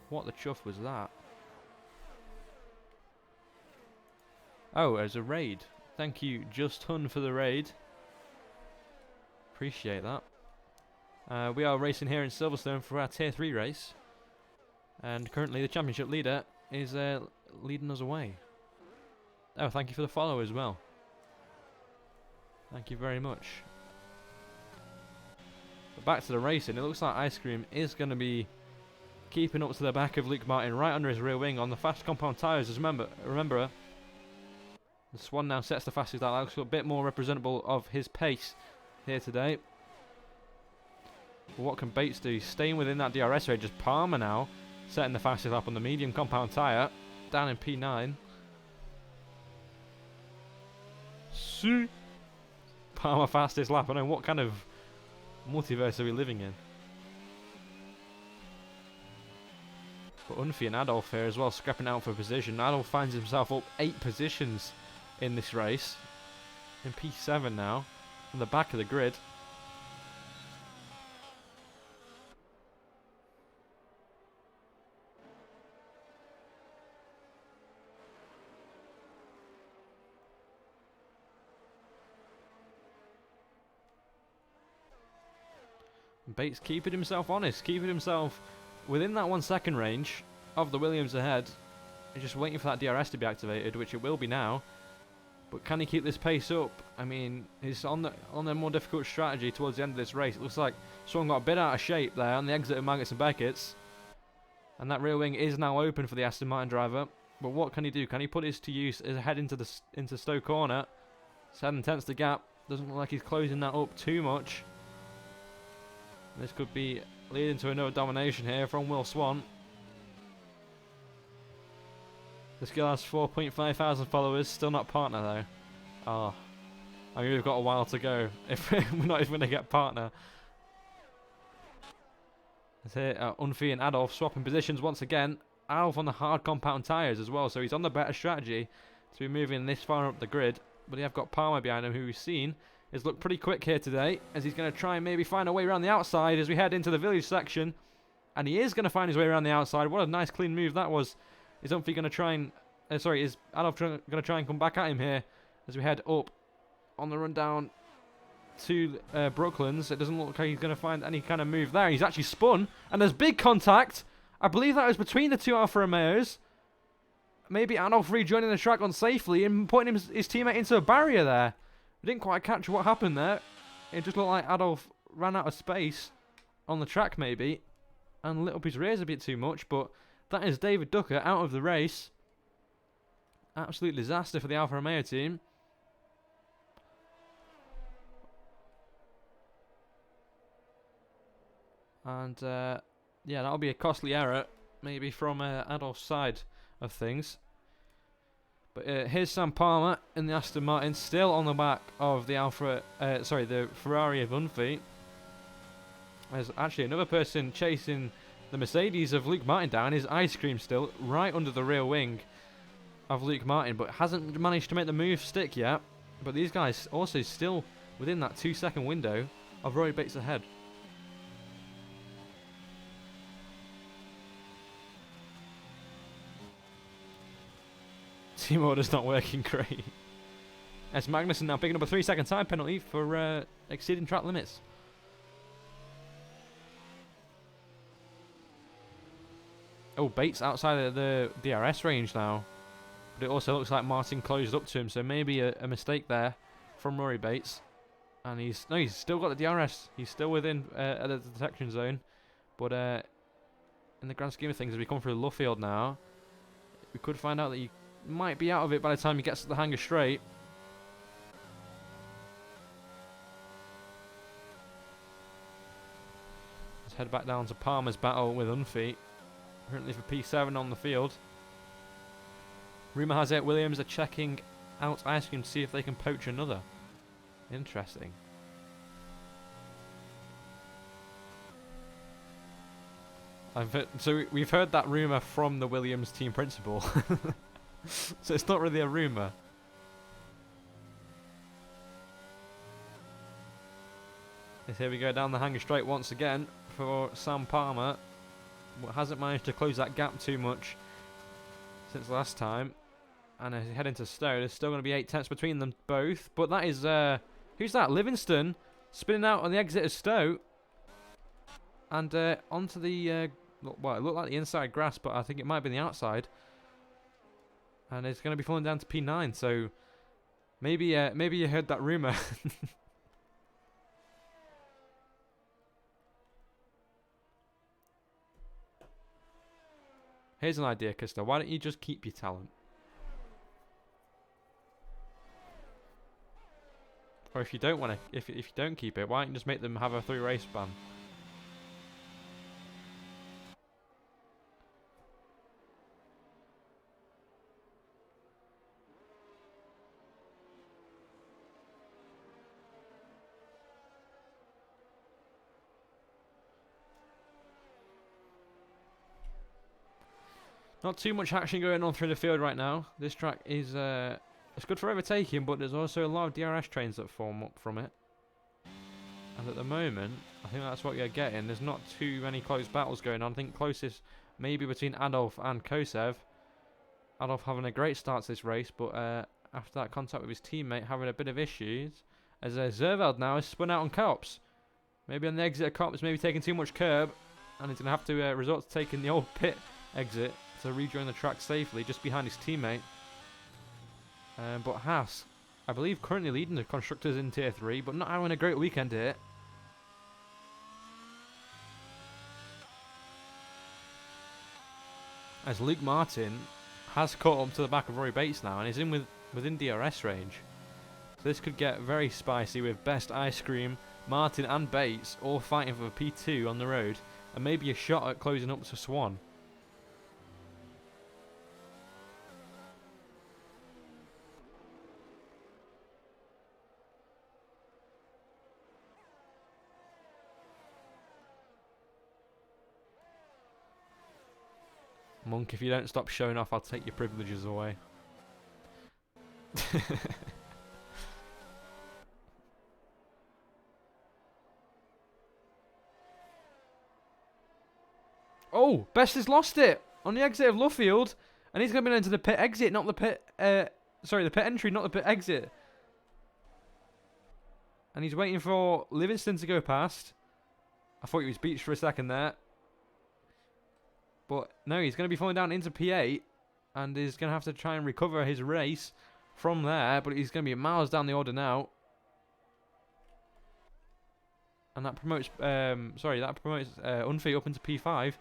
What the chuff was that? Oh, there's a raid. Thank you, Just Hun, for the raid. Appreciate that. We are racing here in Silverstone for our Tier 3 race. And currently the championship leader is leading us away. Oh, thank you for the follow as well. Thank you very much. But back to the racing. It looks like Ice Cream is going to be keeping up to the back of Luke Martin right under his rear wing on the fast compound tyres. Remember The Swan now sets the fastest lap. That looks a bit more representable of his pace here today. But what can Bates do? Staying within that DRS range. Just Palmer now setting the fastest lap on the medium compound tyre. Down in P9. Palmer fastest lap. I don't know what kind of multiverse are we living in. But Unfi and Adolf here as well, scrapping out for position. Adolf finds himself up 8 positions in this race. In P7 now, on the back of the grid. Bates keeping himself honest, keeping himself within that 1 second range of the Williams ahead. He's just waiting for that DRS to be activated, which it will be now. But can he keep this pace up? I mean, he's on a more difficult strategy towards the end of this race. It looks like Swan got a bit out of shape there on the exit of Maggots and Beckett's. And that rear wing is now open for the Aston Martin driver. But what can he do? Can he put his to use as head into Stowe corner? 7/10 the gap. Doesn't look like he's closing that up too much. This could be leading to another domination here from Will Swan. This girl has 4.5 thousand followers, still not partner though. Oh, I mean we've got a while to go if we're not even going to get partner. Let's hear Unfi and Adolf swapping positions once again. Adolf on the hard compound tyres as well, so he's on the better strategy to be moving this far up the grid. But they have got Palmer behind him, who we've seen has looked pretty quick here today, as he's going to try and maybe find a way around the outside as we head into the village section. And he is going to find his way around the outside. What a nice clean move that was. Is Humphrey going to try and... is Adolf going to try and come back at him here as we head up on the run down to Brooklands. It doesn't look like he's going to find any kind of move there. He's actually spun, and there's big contact. I believe that was between the two Alfa Romeos. Maybe Adolf rejoining the track unsafely and putting his teammate into a barrier there. I didn't quite catch what happened there. It just looked like Adolf ran out of space on the track maybe and lit up his rears a bit too much, but that is David Ducker out of the race. Absolute disaster for the Alfa Romeo team. And yeah, that'll be a costly error maybe from Adolf's side of things. But here's Sam Palmer in the Aston Martin, still on the back of the the Ferrari of Unfi. There's actually another person chasing the Mercedes of Luke Martin down. His ice cream still right under the rear wing of Luke Martin, but hasn't managed to make the move stick yet. But these guys also still within that 2 second window of Roy Bates ahead. Team order's not working great. As Magnussen now picking up a 3 second time penalty for exceeding track limits. Oh, Bates outside of the DRS range now. But it also looks like Martin closed up to him, so maybe a mistake there from Rory Bates. And he's still got the DRS. He's still within the detection zone. But in the grand scheme of things, as we come through Luffield now, we could find out that he might be out of it by the time he gets to the hanger straight. Let's head back down to Palmer's battle with Unfi. Currently for P7 on the field. Rumour has it Williams are checking out ice cream to see if they can poach another. Interesting. So we've heard that rumour from the Williams team principal. So it's not really a rumour. Here we go down the hanger straight once again for Sam Palmer. But hasn't managed to close that gap too much since last time. And as he head into Stowe, there's still going to be 8 tenths between them both. But that is, who's that? Livingston spinning out on the exit of Stowe. And onto the, well, it looked like the inside grass, but I think it might have been the outside. And it's going to be falling down to P9, so maybe maybe you heard that rumour. Here's an idea, Kister. Why don't you just keep your talent? Or if you don't want to, if you don't keep it, why don't you just make them have a 3 race ban? Not too much action going on through the field right now. This track is it's good for overtaking, but there's also a lot of DRS trains that form up from it. And at the moment, I think that's what you're getting. There's not too many close battles going on. I think closest maybe between Adolf and Kosev. Adolf having a great start to this race, but after that contact with his teammate having a bit of issues, as Zerveld now is spun out on Cops. Maybe on the exit of Cops, maybe taking too much curb, and he's going to have to resort to taking the old pit exit to rejoin the track safely just behind his teammate. But Haas, I believe, currently leading the constructors in Tier 3, but not having a great weekend here. As Luke Martin has caught up to the back of Rory Bates now and is in within DRS range. So this could get very spicy with Best Ice Cream, Martin and Bates all fighting for P2 on the road, and maybe a shot at closing up to Swan. Monk, if you don't stop showing off, I'll take your privileges away. Oh, Best has lost it on the exit of Luffield, and he's going to be into the pit exit, not the pit. Sorry, the pit entry, not the pit exit. And he's waiting for Livingston to go past. I thought he was beached for a second there. But no, he's going to be falling down into P8 and is going to have to try and recover his race from there. But he's going to be miles down the order now. And that promotes, Unfi up into P5.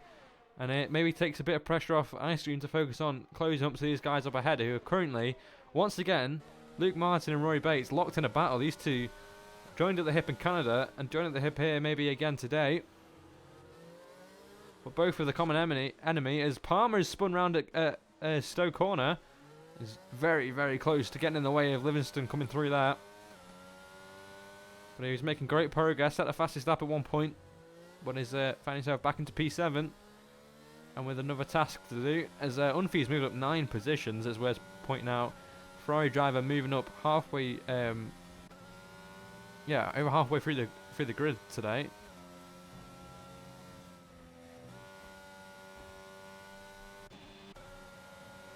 And it maybe takes a bit of pressure off Ice Cream to focus on closing up to these guys up ahead who are currently, once again, Luke Martin and Rory Bates locked in a battle. These two joined at the hip in Canada and joined at the hip here maybe again today. But both with a common enemy as Palmer is spun round at Stowe Corner. Is very, very close to getting in the way of Livingston coming through there. But he was making great progress at the fastest lap at one point. But is finding himself back into P7. And with another task to do. As Unfi's moved up 9 positions, as we're pointing out. Ferrari driver moving up halfway, over halfway through the grid today.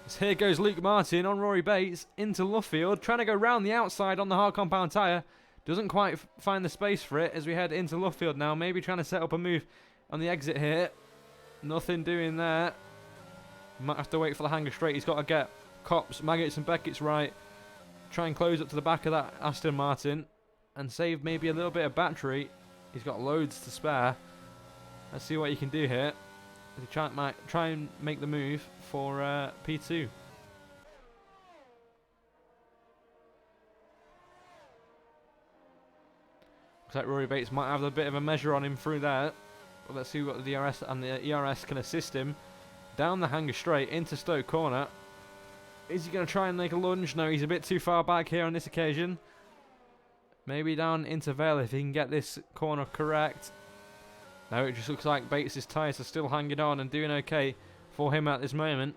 So here goes Luke Martin on Rory Bates into Luffield, trying to go round the outside on the hard compound tyre. Doesn't quite find the space for it as we head into Luffield now. Maybe trying to set up a move on the exit here. Nothing doing there. Might have to wait for the hanger straight. He's got to get Cops, Maggots and Beckett's right. Try and close up to the back of that Aston Martin and save maybe a little bit of battery. He's got loads to spare. Let's see what he can do here. He might try and make the move for P2. Looks like Rory Bates might have a bit of a measure on him through there. But let's see what the DRS and the ERS can assist him. Down the hanger straight into Stowe Corner. Is he going to try and make a lunge? No, he's a bit too far back here on this occasion. Maybe down into Vale if he can get this corner correct. No, it just looks like Bates' tyres are still hanging on and doing okay for him at this moment.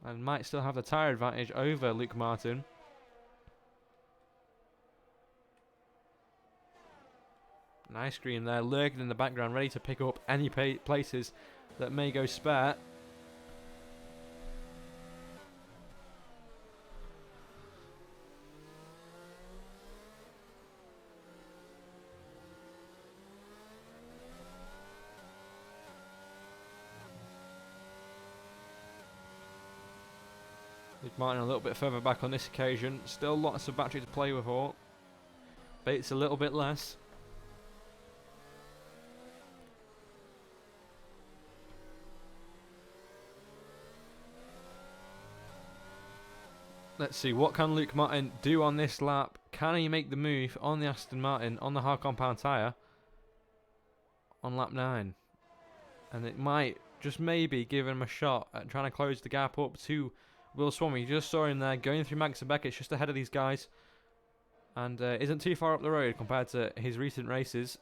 And might still have the tyre advantage over Luke Martin. Nice screen there, lurking in the background, ready to pick up any places that may go spare. Luke Martin a little bit further back on this occasion. Still lots of battery to play with all. Bates a little bit less. Let's see, what can Luke Martin do on this lap? Can he make the move on the Aston Martin, on the hard compound tyre, on lap 9? And it might, just maybe, give him a shot at trying to close the gap up to Will Swan. You just saw him there, going through Max and Beckett's just ahead of these guys. And isn't too far up the road compared to his recent races.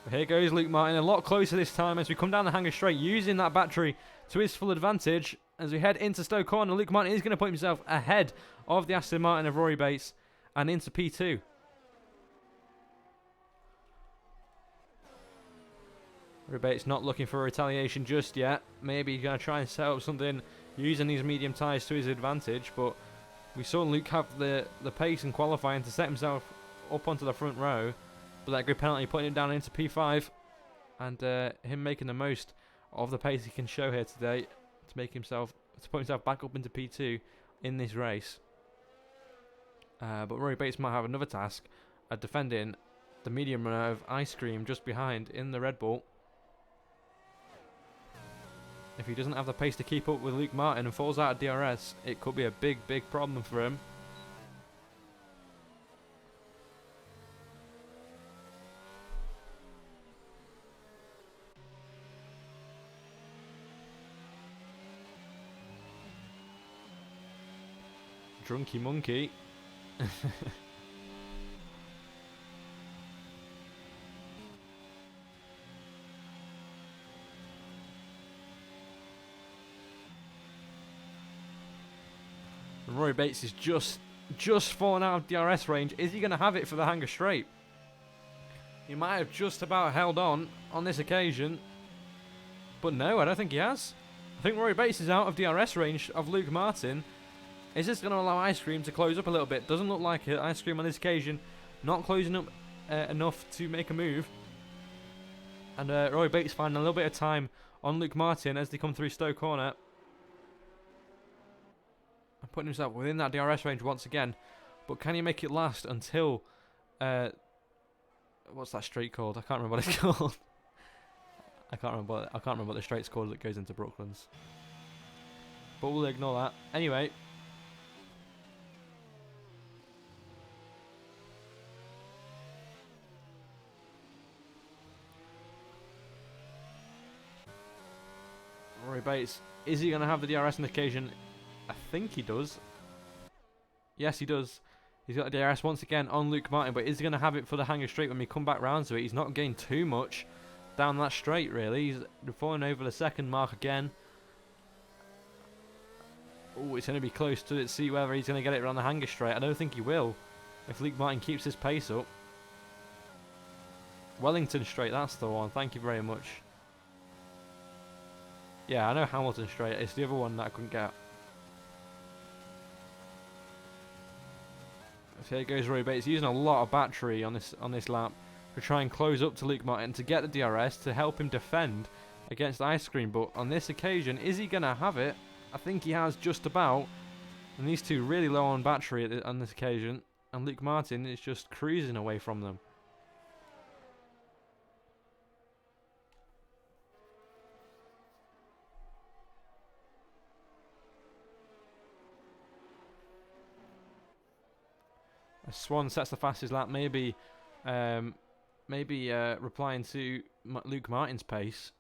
But here goes Luke Martin, a lot closer this time as we come down the hanger straight, using that battery to his full advantage. As we head into Stoke Corner, Luke Martin is going to put himself ahead of the Aston Martin of Rory Bates and into P2. Rory Bates not looking for a retaliation just yet. Maybe he's going to try and set up something using these medium tyres to his advantage, but we saw Luke have the pace in qualifying to set himself up onto the front row. But that grid penalty putting him down into P5, and him making the most of the pace he can show here today to put himself back up into P2 in this race. But Rory Bates might have another task at defending the medium runner of Ice Cream just behind in the Red Bull. If he doesn't have the pace to keep up with Luke Martin and falls out of DRS, it could be a big problem for him. Drunky monkey. Rory Bates is just fallen out of DRS range. Is he going to have it for the hanger straight? He might have just about held on this occasion. But no, I don't think he has. I think Rory Bates is out of DRS range of Luke Martin. Is this going to allow Ice Cream to close up a little bit? Doesn't look like it. Ice Cream on this occasion not closing up enough to make a move. And Rory Bates finding a little bit of time on Luke Martin as they come through Stoke Corner. And putting himself within that DRS range once again. But can he make it last until... what's that straight called? I can't remember what it's called. I can't remember what the straight's called that goes into Brooklands. But we'll ignore that. Anyway... Rory Bates, is he going to have the DRS on the occasion? I think he does. Yes, he does. He's got the DRS once again on Luke Martin, but is he going to have it for the hanger straight when we come back round to it? He's not gained too much down that straight, really. He's falling over the second mark again. Oh, it's going to be close to it. See whether he's going to get it around the hanger straight. I don't think he will, if Luke Martin keeps his pace up. Wellington straight, that's the one. Thank you very much. Yeah, I know Hamilton straight. It's the other one that I couldn't get. So here goes Rory Bates, using a lot of battery on this lap to try and close up to Luke Martin to get the DRS to help him defend against Ice Cream. But on this occasion, is he going to have it? I think he has just about. And these two really low on battery on this occasion. And Luke Martin is just cruising away from them. Swan sets the fastest lap, maybe replying to Luke Martin's pace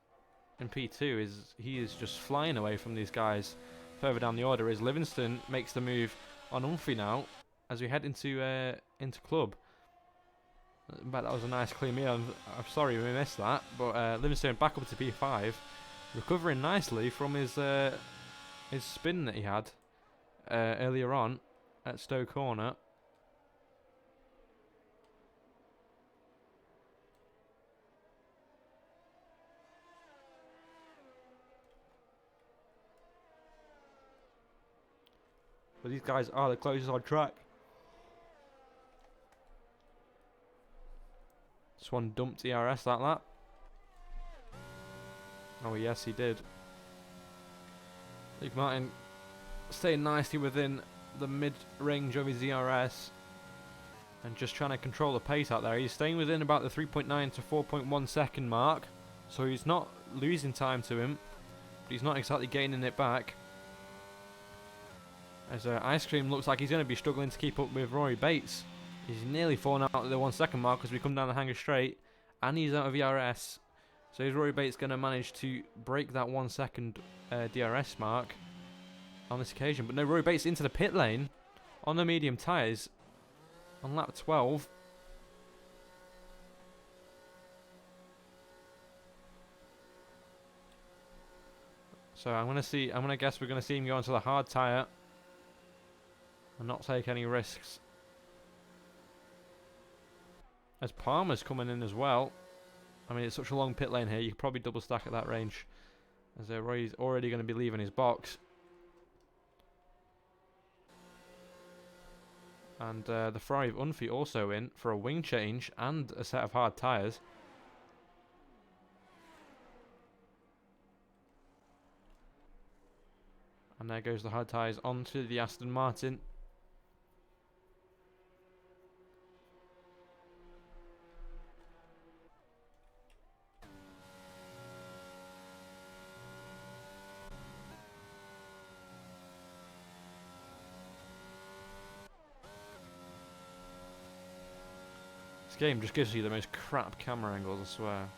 in P2. He is just flying away from these guys further down the order. As Livingston makes the move on Umphy now as we head into club. But that was a nice clean meal. I'm sorry we missed that, but Livingston back up to P5, recovering nicely from his spin that he had earlier on at Stoke Corner. But these guys are the closest on track. Swan dumped DRS that lap. Oh yes, he did. Luke Martin staying nicely within the mid-range of his DRS. And just trying to control the pace out there. He's staying within about the 3.9 to 4.1 second mark. So he's not losing time to him. but he's not exactly gaining it back. As Ice Cream looks like he's going to be struggling to keep up with Rory Bates. He's nearly fallen out at the 1 second mark as we come down the hanger straight, and he's out of ERS. So is Rory Bates going to manage to break that 1 second DRS mark on this occasion? But no, Rory Bates into the pit lane on the medium tyres on lap 12. So I'm gonna guess we're gonna see him go onto the hard tyre and not take any risks. As Palmer's coming in as well. I mean, it's such a long pit lane here, you could probably double stack at that range. As Roy's already going to be leaving his box. And the Ferrari of Unfi also in for a wing change and a set of hard tyres. And there goes the hard tyres onto the Aston Martin. This game just gives you the most crap camera angles, I swear.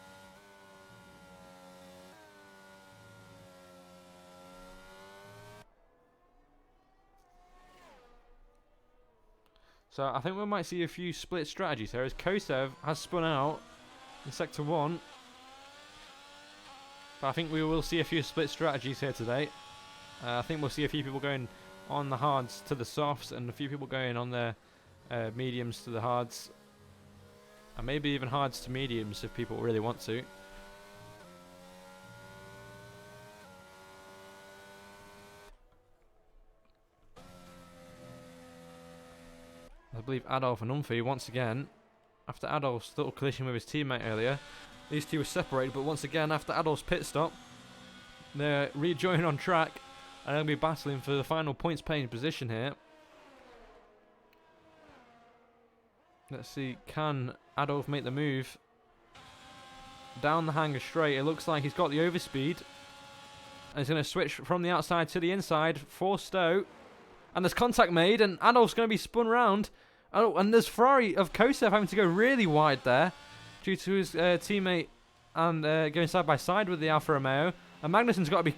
So I think we might see a few split strategies here as Kosev has spun out in Sector 1. But I think we will see a few split strategies here today. I think we'll see a few people going on the hards to the softs and a few people going on the mediums to the hards. And maybe even hards to mediums if people really want to. I believe Adolf and Umphy once again, after Adolf's little collision with his teammate earlier, these two were separated, but once again after Adolf's pit stop, they're rejoining on track and they'll be battling for the final points paying position here. Let's see, can Adolf make the move down the hanger straight? It looks like he's got the overspeed and he's going to switch from the outside to the inside for Stowe. And there's contact made, and Adolf's going to be spun round. Oh, and there's Ferrari of Kosev having to go really wide there due to his teammate and going side by side with the Alfa Romeo. And Magnussen's got to be...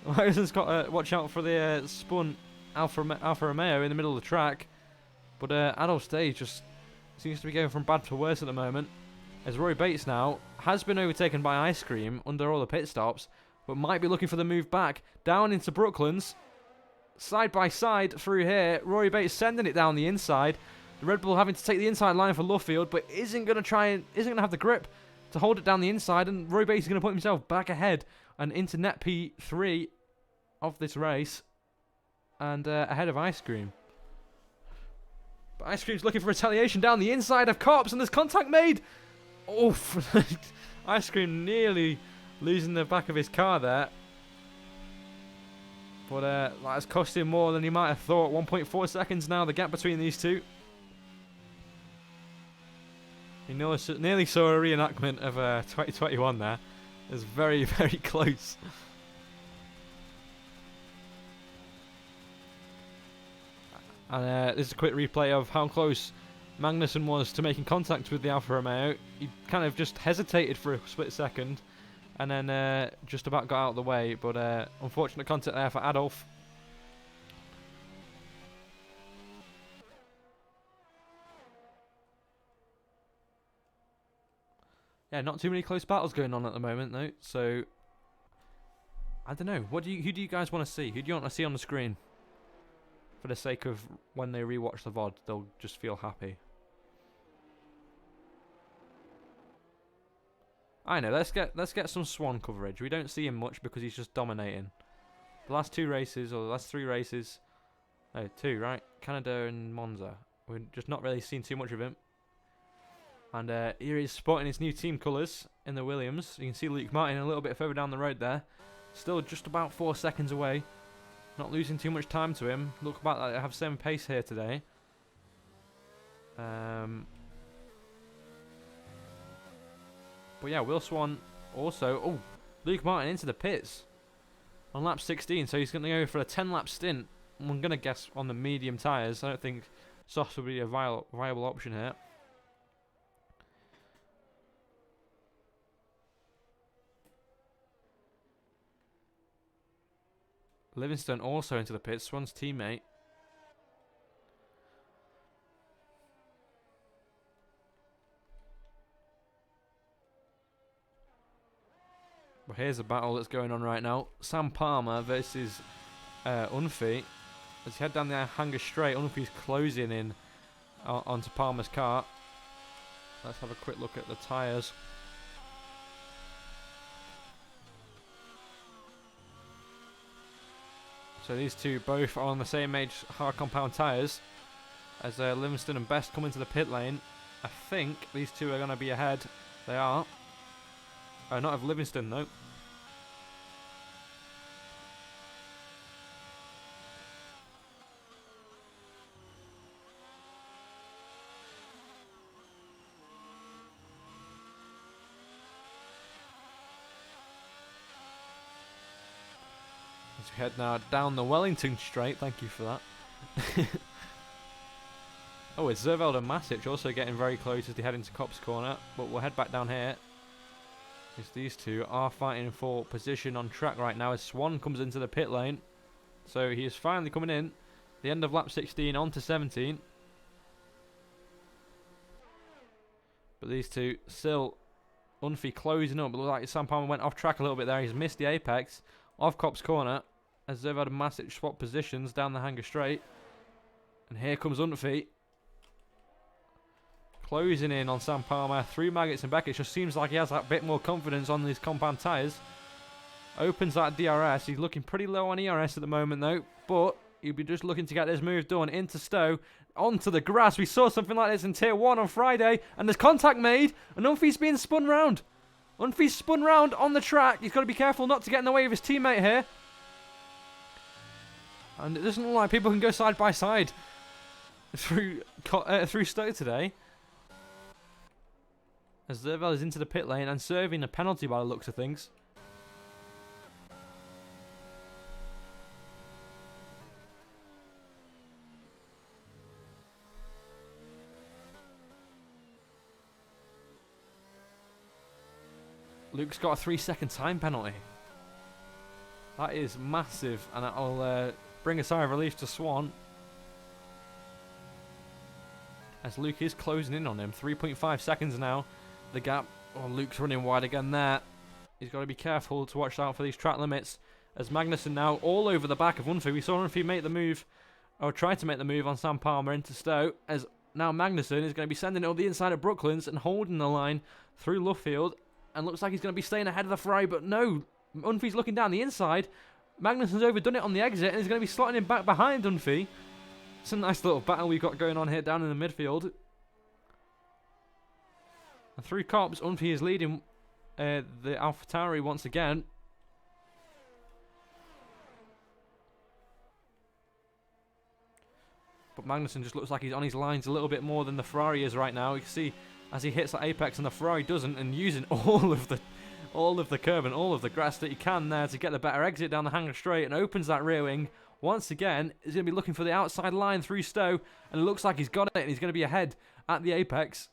Magnussen's got to watch out for the spun Alfa Romeo in the middle of the track. But Adolf's day just seems to be going from bad to worse at the moment. As Rory Bates now has been overtaken by Ice Cream under all the pit stops, but might be looking for the move back down into Brooklands. Side by side through here, Rory Bates sending it down the inside. The Red Bull having to take the inside line for Luffield, but isn't going to have the grip to hold it down the inside, and Rory Bates is going to put himself back ahead and into net P3 of this race, and ahead of Ice Cream. But Ice Cream's looking for retaliation down the inside of Cops, and there's contact made. Oh, Ice Cream nearly losing the back of his car there. But that's cost him more than he might have thought. 1.4 seconds now, the gap between these two. He nearly saw a reenactment of 2021 there. It was very, very close. And this is a quick replay of how close Magnussen was to making contact with the Alfa Romeo. He kind of just hesitated for a split second. And then just about got out of the way, but unfortunate contact there for Adolf. Yeah, not too many close battles going on at the moment though. So I don't know. Who do you guys want to see? Who do you want to see on the screen? For the sake of when they rewatch the VOD, they'll just feel happy. I know, let's get some Swan coverage. We don't see him much because he's just dominating. The last two races, or the last three races, no, two, right? Canada and Monza. We've just not really seen too much of him. And here he's sporting his new team colours in the Williams. You can see Luke Martin a little bit further down the road there. Still just about 4 seconds away. Not losing too much time to him. Look about that, I have same pace here today. But yeah, Will Swan also... Oh, Luke Martin into the pits. on lap 16, so he's going to go for a 10-lap stint. I'm going to guess on the medium tyres. I don't think softs will be a viable option here. Livingston also into the pits, Swan's teammate. But here's a battle that's going on right now. Sam Palmer versus Unfi. As he head down the hangar straight, Unfi's closing in onto Palmer's car. Let's have a quick look at the tyres. So these two both are on the same age hard compound tyres. As Livingston and Best come into the pit lane. I think these two are going to be ahead. They are. Not of Livingston though. As we head now down the Wellington straight, thank you for that. Oh, it's Zerveld and Masic also getting very close as they head into Copse Corner, but we'll head back down here. As these two are fighting for position on track right now as Swan comes into the pit lane. So he is finally coming in. The end of lap 16 on to 17. But these two still, Unfi closing up. But looks like Sam Palmer went off track a little bit there. He's missed the apex of Copse Corner as Zerveld and Masic swap positions down the hangar straight. And here comes Unfi. Closing in on Sam Palmer through Maggots and Beckett. Just seems like he has that bit more confidence on these compound tyres. Opens that DRS. He's looking pretty low on ERS at the moment though. But he'll be just looking to get this move done into Stowe. Onto the grass. We saw something like this in Tier 1 on Friday. And there's contact made. And Unfi's being spun round. Unfi's spun round on the track. He's got to be careful not to get in the way of his teammate here. And it doesn't look like people can go side by side through Stowe today. As Zerveld is into the pit lane and serving a penalty by the looks of things. Luke's got a 3-second time penalty. That is massive, and that'll bring a sigh of relief to Swan. As Luke is closing in on him. 3.5 seconds now. The gap. Oh, Luke's running wide again there. He's got to be careful to watch out for these track limits. As Magnussen now all over the back of Unfi. We saw Unfi make the move, or try to make the move on Sam Palmer into Stowe. As now Magnussen is going to be sending it up the inside of Brooklands and holding the line through Luffield. And looks like he's going to be staying ahead of the Ferrari, but no. Unfi's looking down the inside. Magnussen's overdone it on the exit and he's going to be slotting him back behind Unfi. It's a nice little battle we've got going on here down in the midfield. And through Copse, Unfi is leading the AlphaTauri once again. But Magnussen just looks like he's on his lines a little bit more than the Ferrari is right now. You can see as he hits that apex and the Ferrari doesn't, and using all of the curb and all of the grass that he can there to get the better exit down the hangar straight and opens that rear wing. Once again, he's going to be looking for the outside line through Stowe, and it looks like he's got it, and he's going to be ahead at the apex.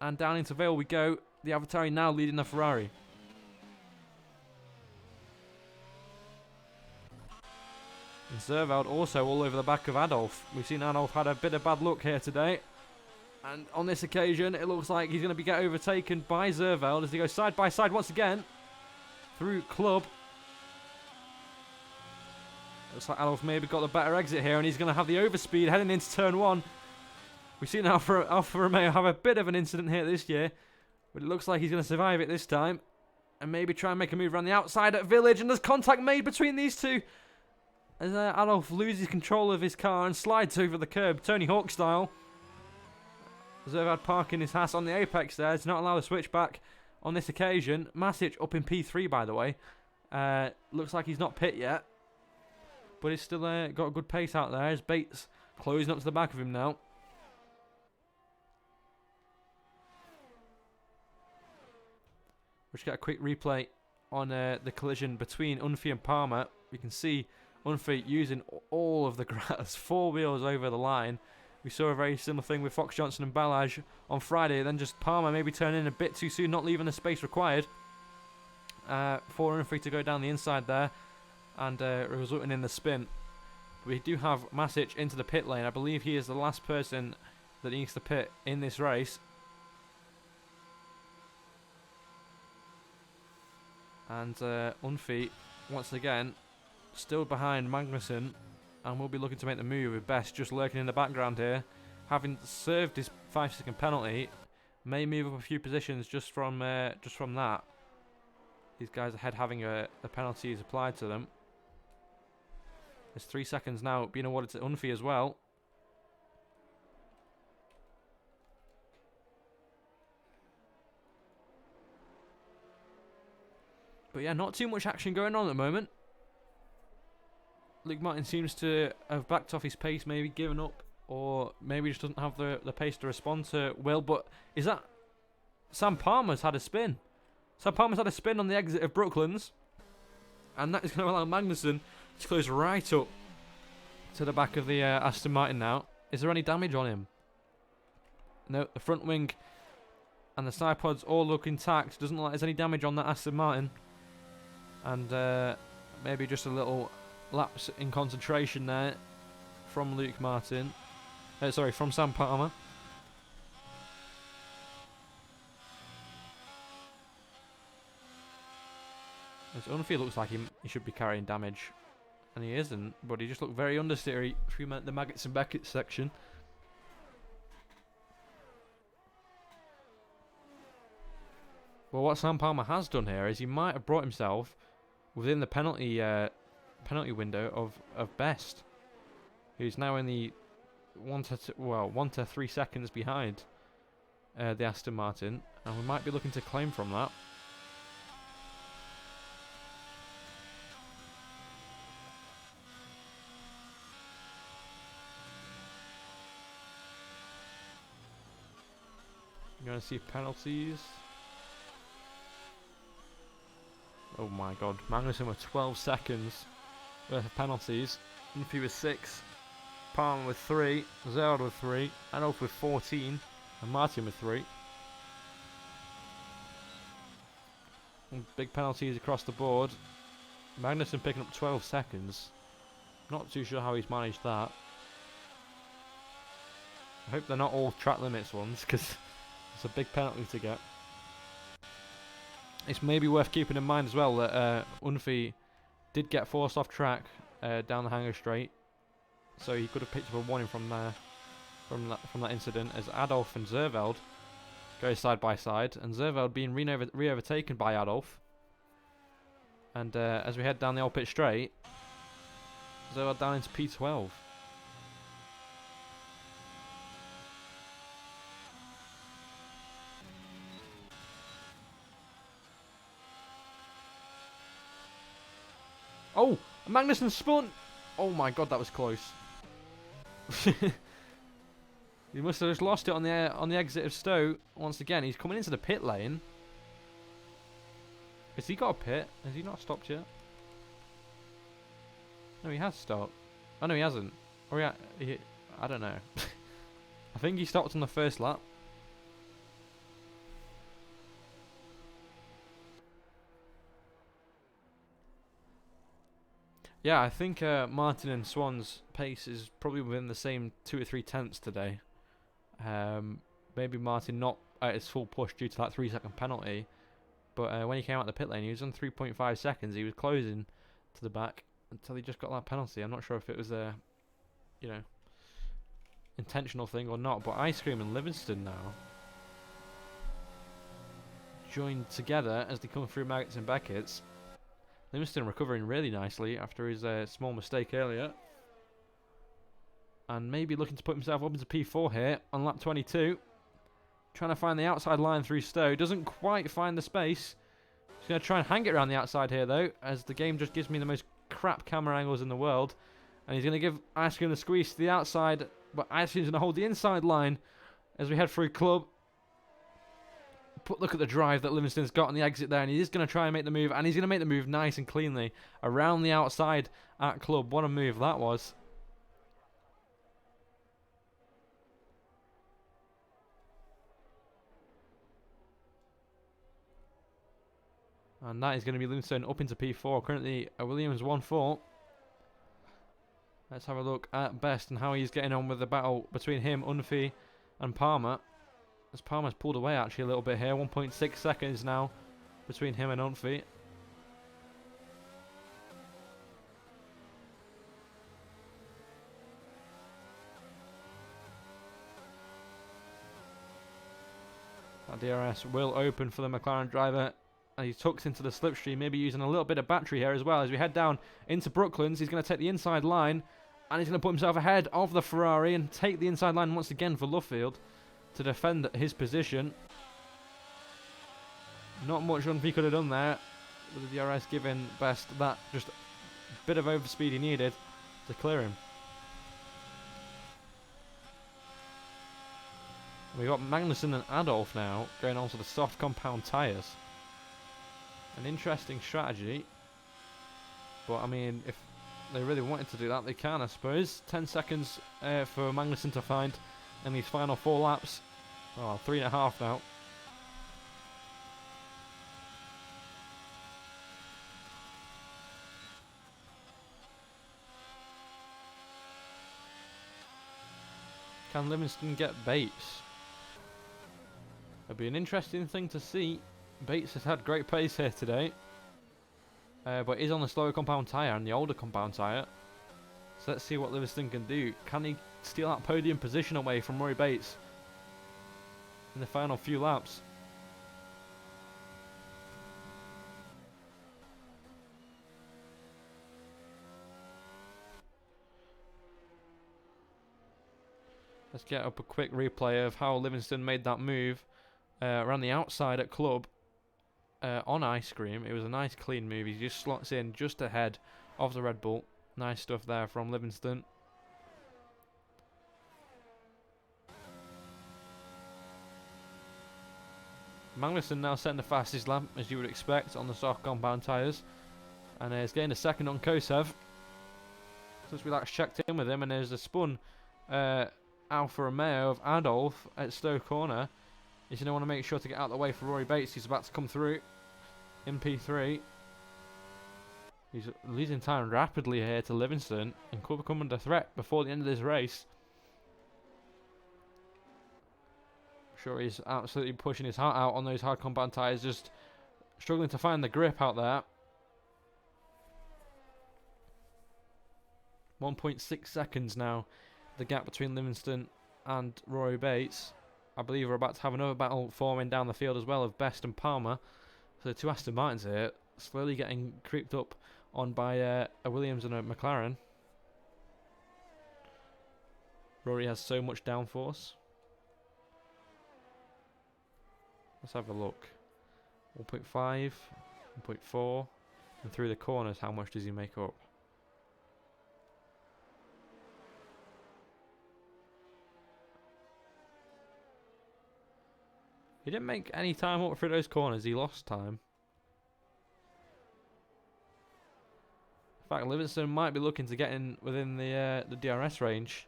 And down into Vale we go. The AlphaTauri now leading the Ferrari. And Zerveld also all over the back of Adolf. We've seen Adolf had a bit of bad luck here today. And on this occasion, it looks like he's going to be get overtaken by Zerveld as they go side by side once again through Club. Looks like Adolf maybe got the better exit here, and he's going to have the overspeed heading into turn 1. We've seen Alfa Romeo have a bit of an incident here this year, but it looks like he's going to survive it this time and maybe try and make a move around the outside at Village, and there's contact made between these two as Adolf loses control of his car and slides over the curb, Tony Hawk style. Zerveld parking his Haas on the apex there to not allow the switchback on this occasion. Masic up in P3 by the way. Looks like he's not pit yet, but he's still got a good pace out there as Bates closing up to the back of him now. We'll just get a quick replay on the collision between Unfi and Palmer. We can see Unfeet using all of the grass, 4 wheels over the line. We saw a very similar thing with Fox Johnson and Balaj on Friday. Then just Palmer maybe turning in a bit too soon, not leaving the space required for Unfeet to go down the inside there, and resulting in the spin. We do have Masic into the pit lane. I believe he is the last person that needs to pit in this race. And Unfeet, once again, still behind Magnussen, and will be looking to make the move with Best just lurking in the background here. Having served his 5-second penalty, may move up a few positions just from that. These guys ahead having the penalties applied to them. There's 3 seconds now being awarded to Unfeet as well. But yeah, not too much action going on at the moment. Luke Martin seems to have backed off his pace, maybe given up, or maybe just doesn't have the pace to respond to Will. But is that... Sam Palmer's had a spin. Sam Palmer's had a spin on the exit of Brooklands. And that is going to allow Magnussen to close right up to the back of the Aston Martin now. Is there any damage on him? No, the front wing and the side pods all look intact. Doesn't look like there's any damage on that Aston Martin. And maybe just a little lapse in concentration there from Luke Martin. Sorry, from Sam Palmer. As Unfeet looks like he should be carrying damage, and he isn't, but he just looked very understeery through the Maggots and Beckett section. Well, what Sam Palmer has done here is he might have brought himself within the penalty window of Best, who's now in the 1 to 3 seconds behind the Aston Martin, and we might be looking to claim from that. You're going to see penalties. Oh my god. Magnussen with 12 seconds worth of penalties. Unfeet with 6. Palmer with 3. Zerald with 3. Adolf with 14. And Martin with 3. And big penalties across the board. Magnussen picking up 12 seconds. Not too sure how he's managed that. I hope they're not all track limits ones, because it's a big penalty to get. It's maybe worth keeping in mind as well that Unfeet did get forced off track down the hangar straight, so he could have picked up a warning from there, from that incident, as Adolf and Zerveld go side by side, and Zerveld being re-overtaken by Adolf. And as we head down the old pit straight, Zerveld down into P12. Oh, Magnussen spun! Oh my god, that was close. He must have just lost it on the exit of Stowe. Once again, he's coming into the pit lane. Has he got a pit? Has he not stopped yet? No, he has stopped. Oh no, he hasn't. Or I don't know. I think he stopped on the first lap. Yeah, I think Martin and Swan's pace is probably within the same 2 or 3 tenths today. Maybe Martin not at his full push due to that 3-second penalty, but when he came out the pit lane, he was on 3.5 seconds. He was closing to the back until he just got that penalty. I'm not sure if it was a, intentional thing or not. But Ice Cream and Livingston now joined together as they come through Maggots and Beckett's. Livingston recovering really nicely after his small mistake earlier. And maybe looking to put himself up into P4 here on lap 22. Trying to find the outside line through Stowe. Doesn't quite find the space. He's going to try and hang it around the outside here though, as the game just gives me the most crap camera angles in the world. And he's going to give Ice Cream the squeeze to the outside. But Ice Cream's going to hold the inside line as we head through Club. But look at the drive that Livingston's got on the exit there, and he is going to try and make the move, and he's going to make the move nice and cleanly around the outside at Club. What a move that was. And that is going to be Livingston up into P4. Currently, Williams 1-4. Let's have a look at Best and how he's getting on with the battle between him, Unfi, and Palmer. As Palmer's pulled away actually a little bit here. 1.6 seconds now between him and Unfi. That DRS will open for the McLaren driver. And he tucks into the slipstream, maybe using a little bit of battery here as well. As we head down into Brooklands, he's going to take the inside line. And he's going to put himself ahead of the Ferrari and take the inside line once again for Luffield to defend his position. Not much Unfi could have done there, with the DRS giving Best that just bit of overspeed he needed to clear him. We've got Magnussen and Adolf now going on to the soft compound tyres. An interesting strategy, but I mean, if they really wanted to do that, they can, I suppose. 10 seconds for Magnussen to find in these final 4 laps. Oh, 3.5 now. Can Livingston get Bates? It'll be an interesting thing to see. Bates has had great pace here today, but is on the slower compound tyre and the older compound tyre. So let's see what Livingston can do. Can he steal that podium position away from Rory Bates in the final few laps? Let's get up a quick replay of how Livingston made that move around the outside at Club. On ice cream. It was a nice clean move. He just slots in just ahead of the Red Bull. Nice stuff there from Livingston. Magnussen now setting the fastest lap, as you would expect, on the soft compound tyres. And he's getting a second on Kosev. Since we last checked in with him, and there's a spun Alfa Romeo of Adolf at Stowe Corner. He's going to want to make sure to get out of the way for Rory Bates. He's about to come through in P3. He's losing time rapidly here to Livingston and could become under threat before the end of this race. I'm sure he's absolutely pushing his heart out on those hard compound tyres, just struggling to find the grip out there. 1.6 seconds now, the gap between Livingston and Rory Bates. I believe we're about to have another battle forming down the field as well of Best and Palmer. So the two Aston Martins here, slowly getting creeped up on by a Williams and a McLaren. Rory has so much downforce. Let's have a look. 1.5, 1.4, and through the corners, how much does he make up? He didn't make any time up through those corners. He lost time. In fact, Livingston might be looking to get in within the DRS range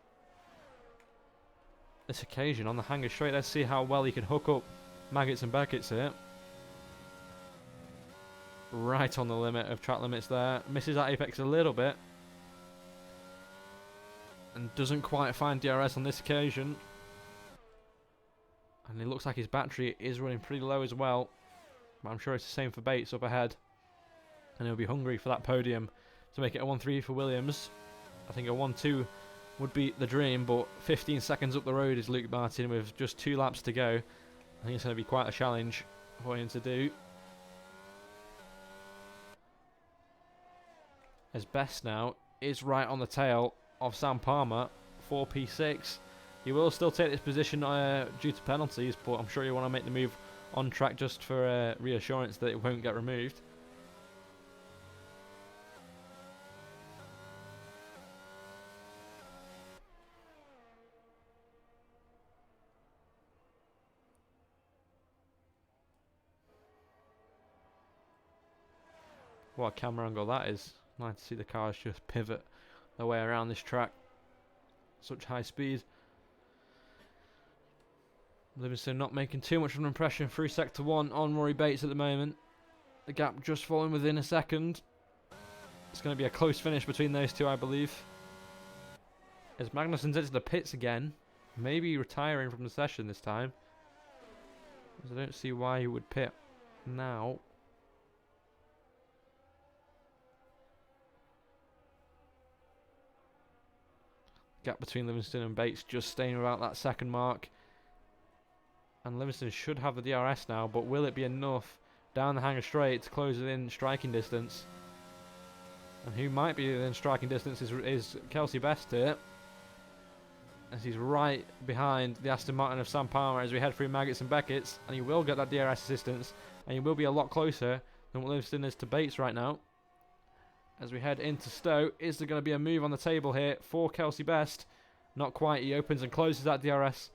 this occasion on the hanger straight. Let's see how well he can hook up Maggots and Beckett's here. Right on the limit of track limits there. Misses that apex a little bit. And doesn't quite find DRS on this occasion. And it looks like his battery is running pretty low as well. But I'm sure it's the same for Bates up ahead. And he'll be hungry for that podium to make it a 1-3 for Williams. I think a 1-2 would be the dream, but 15 seconds up the road is Luke Martin with just 2 laps to go. I think it's going to be quite a challenge for him to do. As Best now is right on the tail of Sam Palmer, 4P6. He will still take this position due to penalties, but I'm sure you want to make the move on track just for reassurance that it won't get removed. What a camera angle that is. Nice to see the cars just pivot their way around this track. Such high speed. Livingston not making too much of an impression through Sector 1 on Rory Bates at the moment. The gap just falling within a second. It's going to be a close finish between those two, I believe. As Magnussen's into the pits again. Maybe retiring from the session this time. As I don't see why he would pit now. Gap between Livingston and Bates just staying about that second mark. And Livingston should have the DRS now, but will it be enough down the hanger straight to close within striking distance? And who might be within striking distance is Kelsey Best here, as he's right behind the Aston Martin of Sam Palmer as we head through Maggots and Beckett's, and he will get that DRS assistance, and he will be a lot closer than what Livingston is to Bates right now. As we head into Stowe, is there going to be a move on the table here for Kelsey Best? Not quite. He opens and closes that DRS.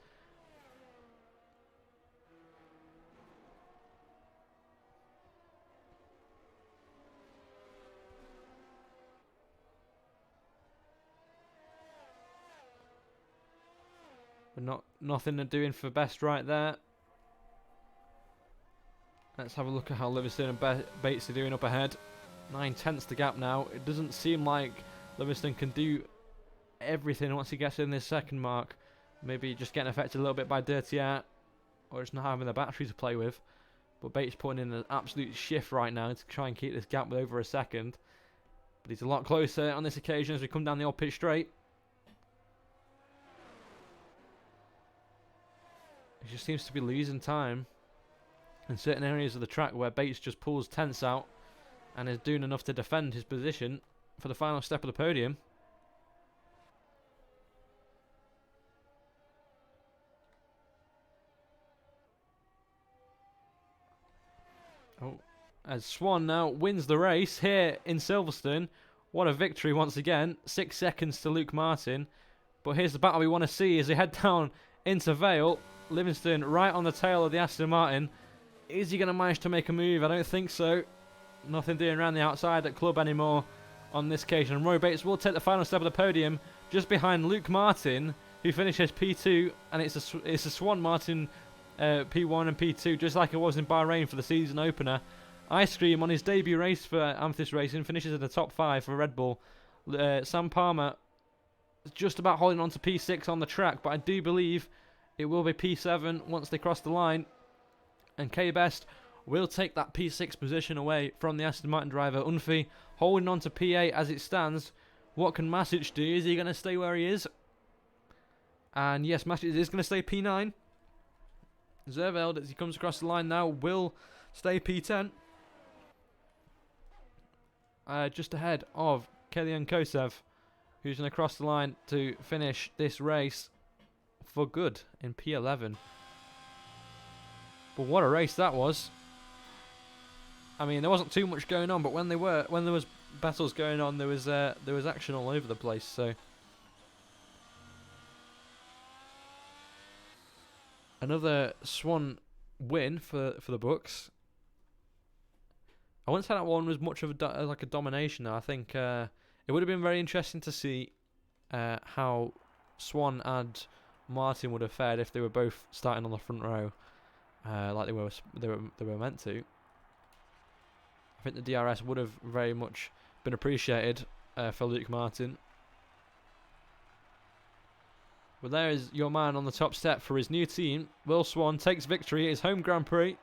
But nothing to doing for Best right there. Let's have a look at how Livingston and Bates are doing up ahead. 9/10 the gap now. It doesn't seem like Livingston can do everything once he gets in this second mark. Maybe just getting affected a little bit by dirty air, or just not having the battery to play with. But Bates putting in an absolute shift right now to try and keep this gap with over a second. But he's a lot closer on this occasion as we come down the old pitch straight. He just seems to be losing time in certain areas of the track where Bates just pulls tense out and is doing enough to defend his position for the final step of the podium. Oh, as Swan now wins the race here in Silverstone. What a victory once again. 6 seconds to Luke Martin. But here's the battle we want to see as they head down into Vale. Livingston right on the tail of the Aston Martin. Is he going to manage to make a move? I don't think so. Nothing doing around the outside at club anymore on this occasion. And Roy Bates will take the final step of the podium just behind Luke Martin, who finishes P2. And it's a Swan Martin P1 and P2, just like it was in Bahrain for the season opener. Ice Cream on his debut race for Amethyst Racing finishes in the top 5 for Red Bull. Sam Palmer is just about holding on to P6 on the track, but I do believe it will be P7 once they cross the line. And K-Best will take that P6 position away from the Aston Martin driver. Unfi holding on to P8 as it stands. What can Masic do? Is he going to stay where he is? And yes, Masic is going to stay P9. Zerveld, as he comes across the line now, will stay P10. Just ahead of Kellyan Kosev, who's going to cross the line to finish this race for good in P11. But what a race that was. I mean, there wasn't too much going on, but when there was battles going on, there was action all over the place. So another Swan win for the books. I wouldn't say that one was much of a domination. I think it would have been very interesting to see how Swan and Martin would have fared if they were both starting on the front row, like they were meant to. I think the DRS would have very much been appreciated for Luke Martin. But there is your man on the top step for his new team. Will Swan takes victory at his home Grand Prix.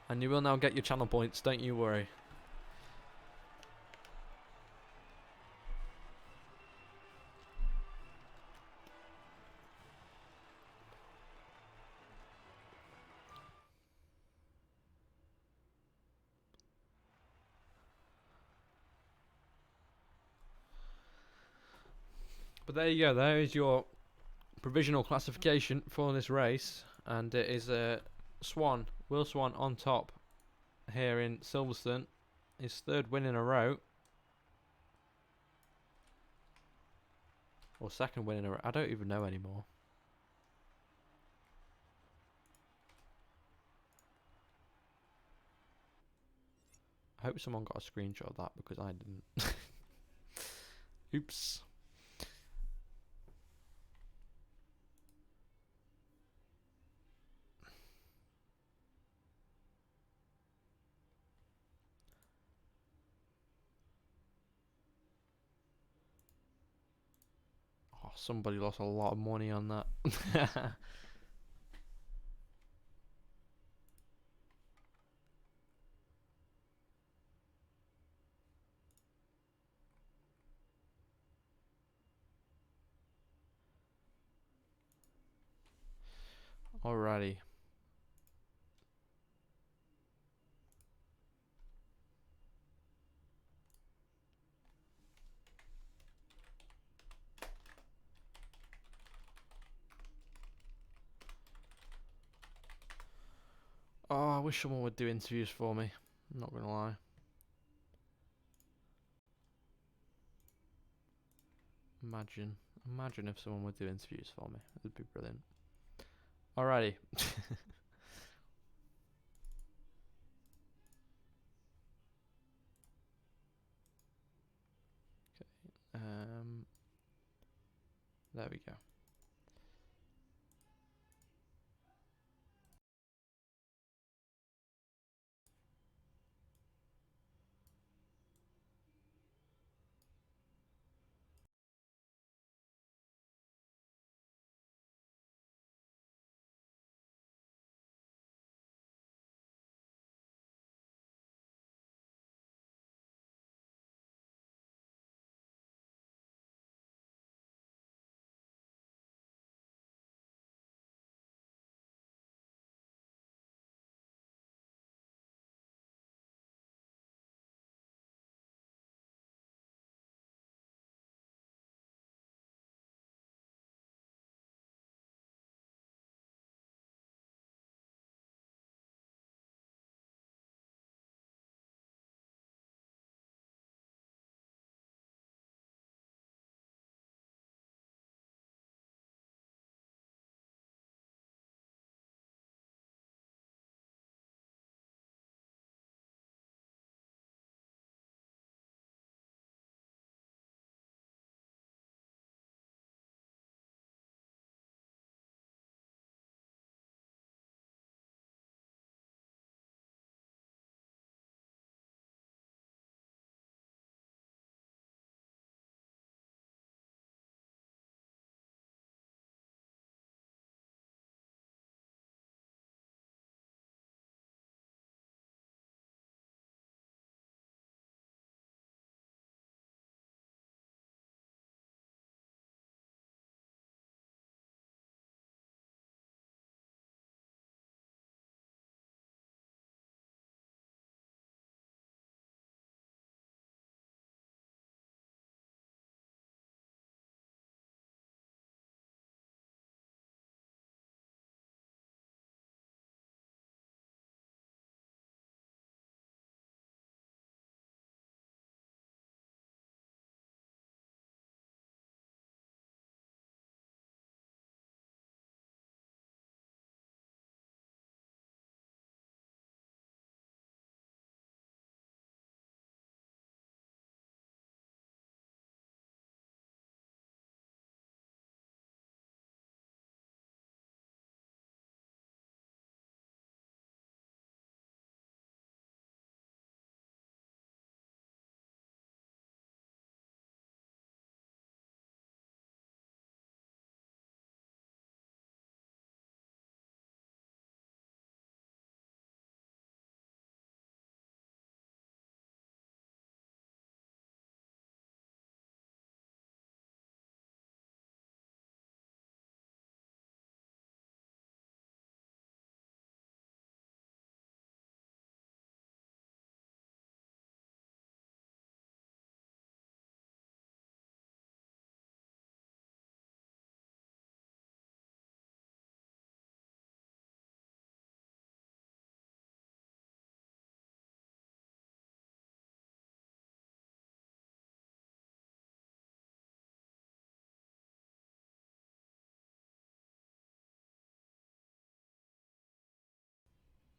And you will now get your channel points, don't you worry. But there you go, there is your provisional classification for this race. And it is Swan, Will Swan on top here in Silverstone. His third win in a row. Or second win in a row. I don't even know anymore. I hope someone got a screenshot of that because I didn't. Oops. Oh, somebody lost a lot of money on that. Alrighty. Oh, I wish someone would do interviews for me. I'm not gonna lie. Imagine if someone would do interviews for me. It'd be brilliant. Alrighty. There we go.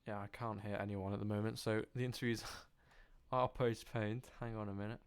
Yeah, I can't hear anyone at the moment, so the interviews are postponed. Hang on a minute.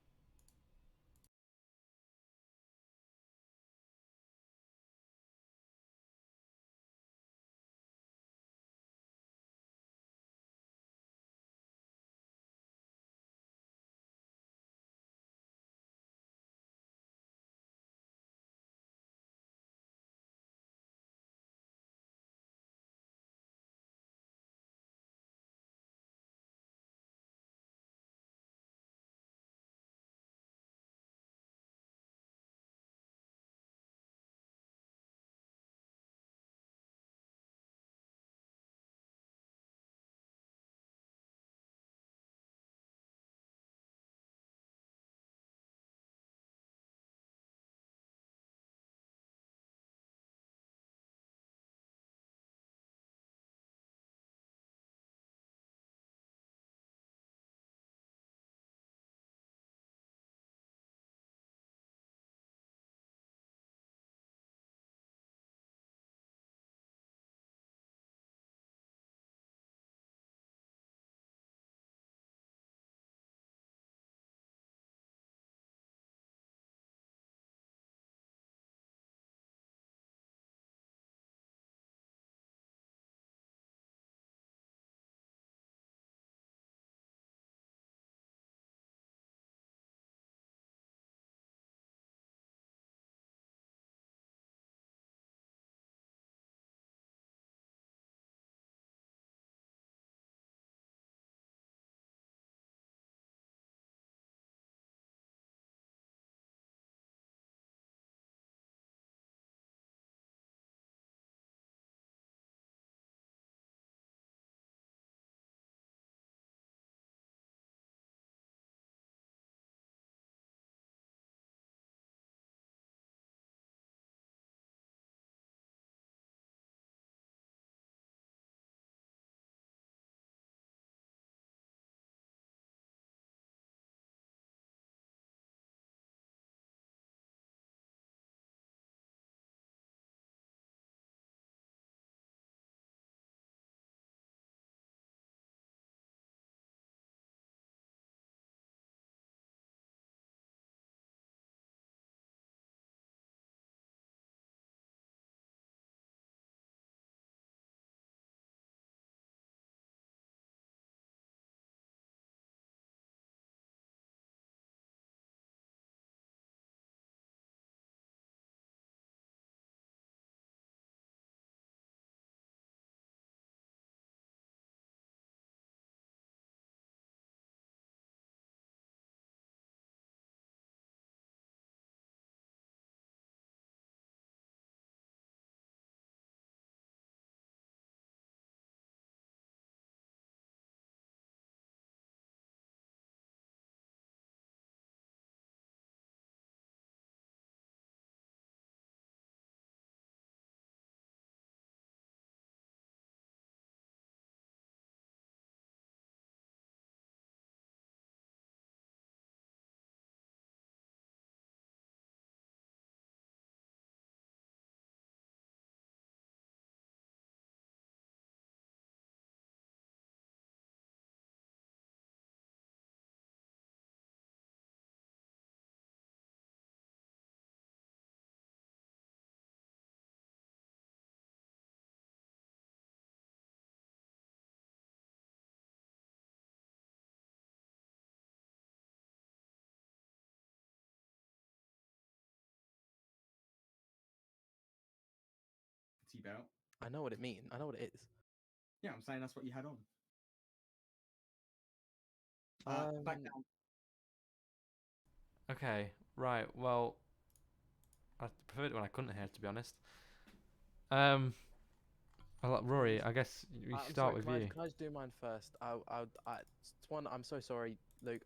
T-belt. I know what it means. I know what it is. Yeah, I'm saying that's what you had on. Back down. Okay, right. Well, I preferred it when I couldn't hear, to be honest. Rory, I guess we I'm start sorry. with Can I, you. can I just do mine first? It's one. I'm so sorry, Luke.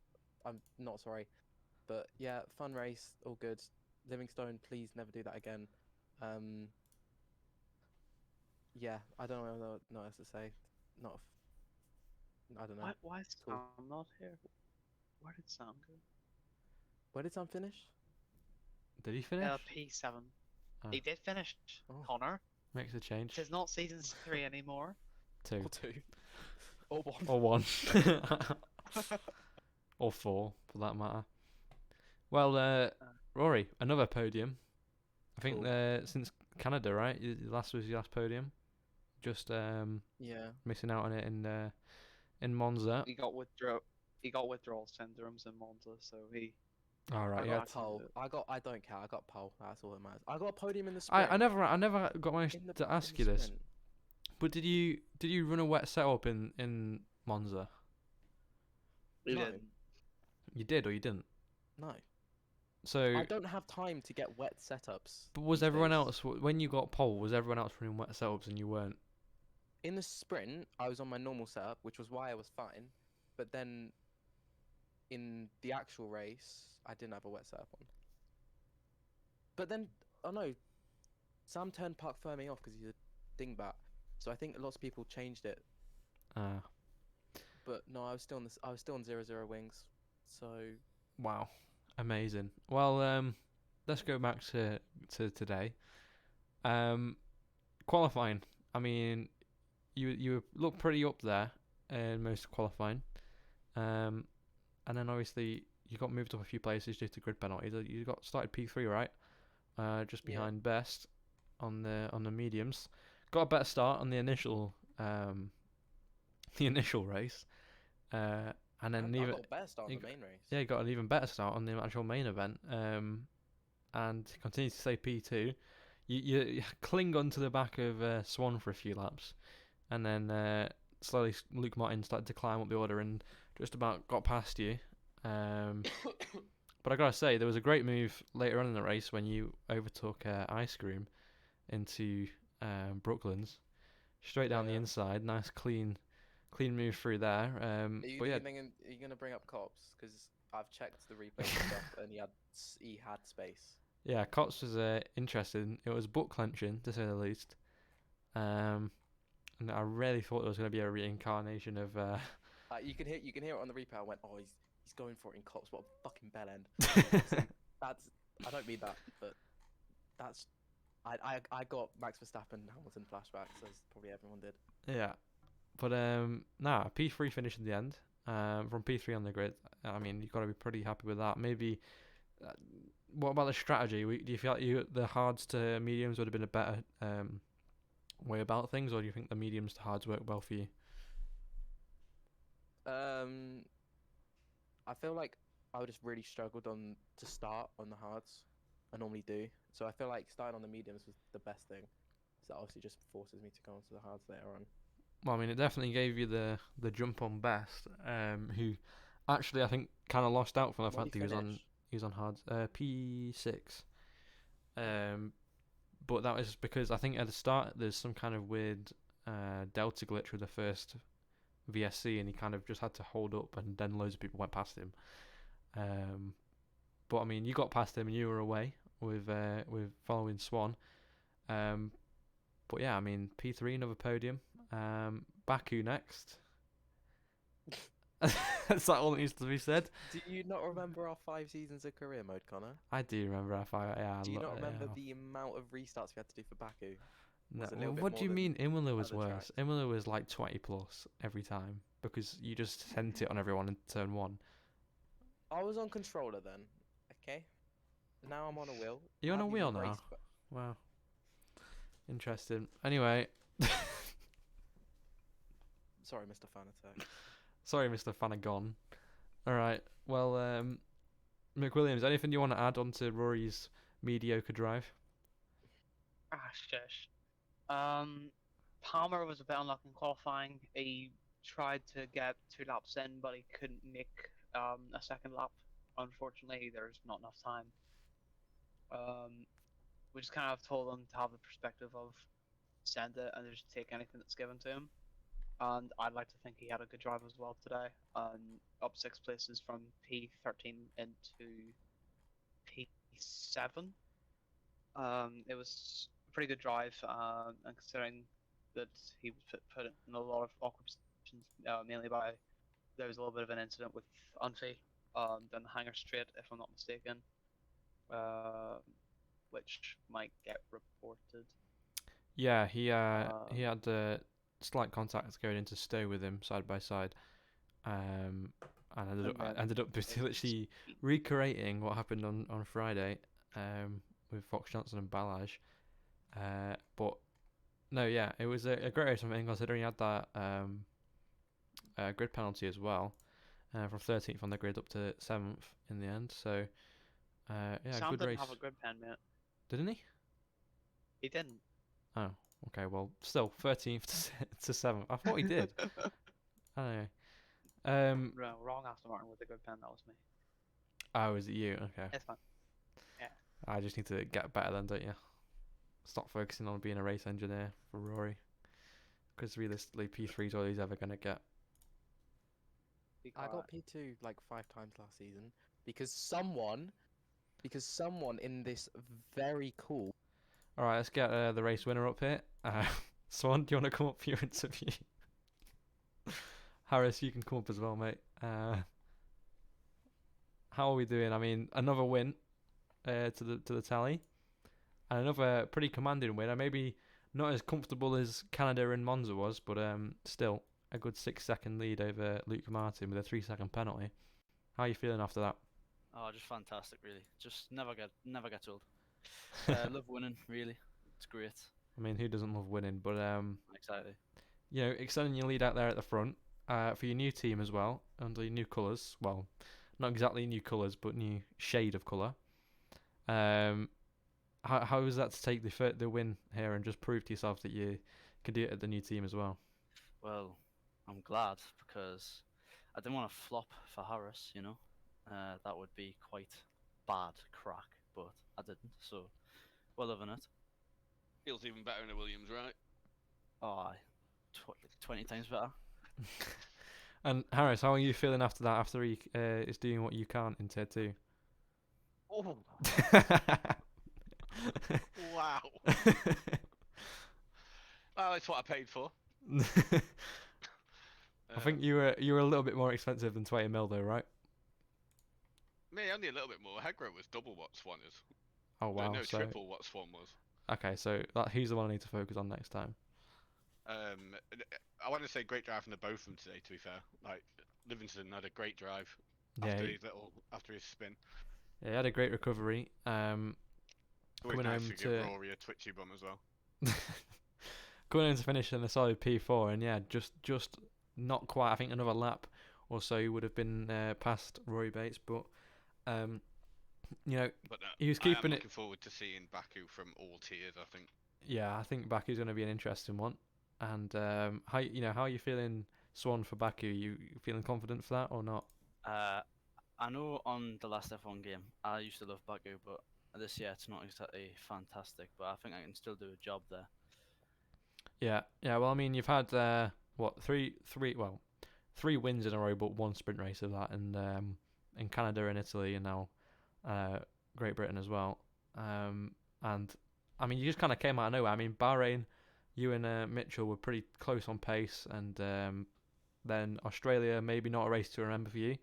I'm not sorry, but yeah, fun race, all good. Livingstone, please never do that again. Yeah, I don't know what else to say. Not, I don't know. Why is Cool. Sam not here? Where did Sam go? Where did Sam finish? Did he finish? LP7. Oh, He did finish, Oh. Connor. makes a change. It is not season 3 anymore. 2. Or two. Or one. or one, or four for that matter. Well, Rory, another podium. I think Cool. since Canada, right? Last was your last podium. Just Yeah. missing out on it in Monza. He got withdrawal syndromes in Monza, so he All right, I yeah. got pole. I don't care. I got pole. That's all that matters. I got a podium in the I, sprint. I never I never got managed In the to ask in you the this, sprint. but did you run a wet setup in Monza? he No. didn't. You did or you didn't? No. So, I don't have time to get wet setups. but was these everyone days. else when you got pole? Was everyone else running wet setups and you weren't? In the sprint, I was on my normal setup, which was why I was fine. But then in the actual race, I didn't have a wet setup on. But then, oh no, Sam turned Park Fermi off because he's a dingbat. So I think lots of people changed it. Ah, But no, I was still on this. I was still on 0-0 wings. So wow, amazing. Well, let's go back to today. Qualifying. I mean, you look pretty up there in most qualifying. And then obviously you got moved up a few places due to grid penalties. You got started P3, right? Just Yeah. behind best on the mediums. Got a better start on the initial race. And then I even got best on you the got- main race. yeah, you got an even better start on the actual main event. And continues to say P2. You cling onto the back of Swan for a few laps, and then slowly Luke Martin started to climb up the order and just about got past you. But I gotta say, there was a great move later on in the race when you overtook Ice Cream into Brooklands, straight down the Yeah. inside. Nice clean move through there. But yeah, Are you gonna bring up cops? Because I've checked the replay and stuff, and he had space. yeah, Cots was interesting. It was butt clenching to say the least. And I really thought there was gonna be a reincarnation of. You can hear it on the replay. I went, oh, he's going for it in cops. What a fucking bell end. See, that's I don't mean that, but that's I got Max Verstappen Hamilton flashbacks, as probably everyone did. Yeah, but nah, P3 finished in the end. From P3 on the grid. I mean, you've got to be pretty happy with that. Maybe. What about the strategy? Do you feel like the hards to mediums would have been a better way about things, or do you think the mediums to hards work well for you? I feel like I would just really struggled to start on the hards. I normally do, so I feel like starting on the mediums was the best thing. So that obviously just forces me to go onto the hards later on. Well, I mean, it definitely gave you the jump on best. Who actually I think kind of lost out from the Where'd fact he was on hards. P6. But that was because I think at the start there's some kind of weird delta glitch with the first VSC, and he kind of just had to hold up, and then loads of people went past him. But I mean, you got past him and you were away with following Swan. But yeah, I mean, P3 another podium. Baku next. Is that all that needs to be said? Do you not remember our 5 seasons of career mode, Connor? I do remember F5. Yeah. Do you not remember the amount of restarts we had to do for Baku? No, was a little bit what more do you than mean Imola was other worse? tracks? Imola was like 20 plus every time because you just sent it on everyone in turn one. I was on controller then, okay? Now I'm on a wheel. You're on a Have you wheel now? raced Wow. Interesting. Anyway, Sorry, Mr. Fanatek. sorry, Mr. Fanagon. All right. Well, McWilliams, anything you want to add on to Rory's mediocre drive? Ah, shush. Palmer was a bit unlucky in qualifying. He tried to get 2 laps in, but he couldn't make a second lap. Unfortunately, there's not enough time. We just kind of told him to have the perspective of send it and just take anything that's given to him. And I'd like to think he had a good drive as well today. Up 6 places from P13 into P7. It was a pretty good drive, and considering that he was put in a lot of awkward positions, mainly by there was a little bit of an incident with Unfi down the hanger straight, if I'm not mistaken, which might get reported. Yeah, he had slight contact going into Stowe with him side by side, and And then ended up literally recreating what happened on Friday, with Fox Johnson and Balaj. But no, yeah, it was a great race, I think, considering he had that grid penalty as well, from 13th on the grid up to 7th in the end. So yeah, Sam good didn't race. have a grid pen, mate. Didn't he? He didn't. Oh, okay. Well, still 13th to 7th. I thought he did. I don't know. No, wrong Aston Martin with the grid pen. That was me. Oh, is it you? Okay. It's fine. I just need to get better then, don't you? Stop focusing on being a race engineer for Rory. Because realistically, P3 is all he's ever going to get. Be I got quiet. P2 like 5 times last season because someone in this very cool. Alright, let's get the race winner up here. Swan, do you want to come up for your interview? Harris, you can come up as well, mate. How are we doing? I mean, another win to the tally. And another pretty commanding win. Maybe not as comfortable as Canada and Monza was, but still a good 6-second lead over Luke Martin with a 3-second penalty. How are you feeling after that? Oh, just fantastic, really. Just never get old. Love winning, really. It's great. I mean, who doesn't love winning? But Exactly. you know, extending your lead out there at the front for your new team as well, under your new colours. Well, not exactly new colours, but new shade of colour. How was that to take the win here and just prove to yourself that you could do it at the new team as well? Well, I'm glad because I didn't want to flop for Harris, you know. That would be quite bad crack, but I didn't, so we're loving it. Feels even better in a Williams, right? Oh, 20 times better. And Harris, how are you feeling after that? After he is doing what you can't in Tier 2? Oh, Wow. Well, that's what I paid for. I think you were a little bit more expensive than 20 mil though, right? Me, only a little bit more. Headrow was double what Swan is. Oh wow. No, So triple what Swan was. okay, so he's the one I need to focus on next time. I want to say great drive from the both of them today. To be fair, like Livingston had a great drive Yeah, after his spin. yeah, he had a great recovery. Always Coming nice home to give to Rory a twitchy bum as well. going in to finish in a solid P4, and yeah, just not quite. I think another lap or so would have been past Rory Bates, but you know, But he was I am keeping it. looking forward to seeing Baku from all tiers. I think. Yeah, I think Baku's going to be an interesting one. And how are you feeling, Swan, for Baku? You feeling confident for that or not? I know on the last F1 game, I used to love Baku, but this year it's not exactly fantastic. But I think I can still do a job there. Yeah. Well, I mean, you've had three wins in a row, but one sprint race of that, and in Canada and Italy, and now Great Britain as well. And I mean, you just kind of came out of nowhere. I mean, Bahrain, you and Mitchell were pretty close on pace, and then Australia, maybe not a race to remember for you.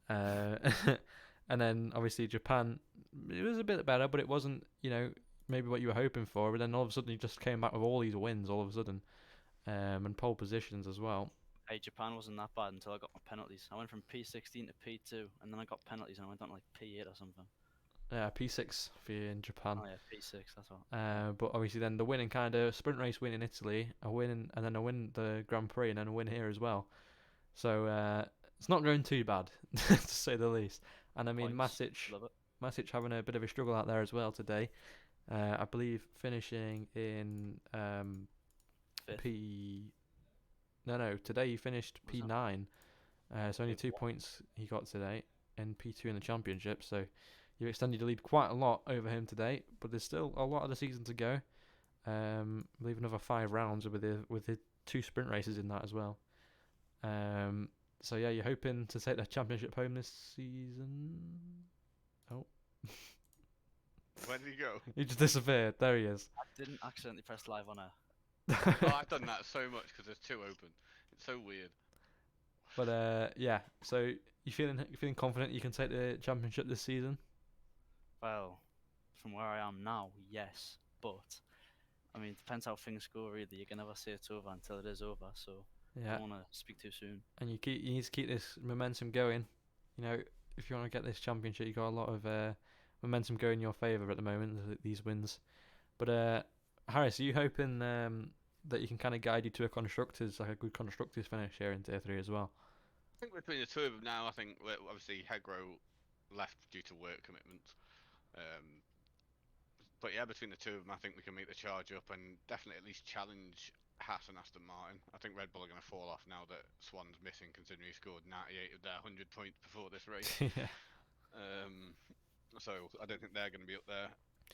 And then obviously Japan, it was a bit better, but it wasn't, maybe what you were hoping for. But then all of a sudden you just came back with all these wins all of a sudden, and pole positions as well. Hey, Japan wasn't that bad until I got my penalties. I went from P16 to P2, and then I got penalties, and I went down to like P8 or something. Yeah, P6 for you in Japan. Oh yeah, P6. That's all. But obviously then the win in Canada, sprint race win in Italy, and then a win the Grand Prix, and then a win here as well. So it's not going too bad, to say the least. And I mean, Points. Masic Love it. Masic having a bit of a struggle out there as well today. I believe finishing in Fifth. today he finished Was that? P9. So only 2 P1. points he got today, and P2 in the championship. So you extended your lead quite a lot over him today, but there's still a lot of the season to go. I believe another 5 rounds with the 2 sprint races in that as well. So yeah, you're hoping to take the championship home this season. Oh, Where did he go? he just disappeared. There he is. I didn't accidentally press live on air. Oh, I've done that so much because there's 2 open. It's so weird. But yeah. So you feeling confident you can take the championship this season? Well, from where I am now, yes, but I mean, it depends how things go. Really, you can never say it's over until it is over. So I Yeah, don't want to speak too soon. and you need to keep this momentum going. You know, if you want to get this championship, you got a lot of momentum going in your favour at the moment. These wins, but Harris, are you hoping that you can kind of guide you to a constructors, like a good constructors finish here in tier 3 as well? I think between the two of them now, I think obviously Hegro left due to work commitments. But yeah, between the two of them, I think we can make the charge up and definitely at least challenge Haas and Aston Martin. I think Red Bull are going to fall off now that Swan's missing, considering he scored 98 of their 100 points before this race. Yeah. So I don't think they're going to be up there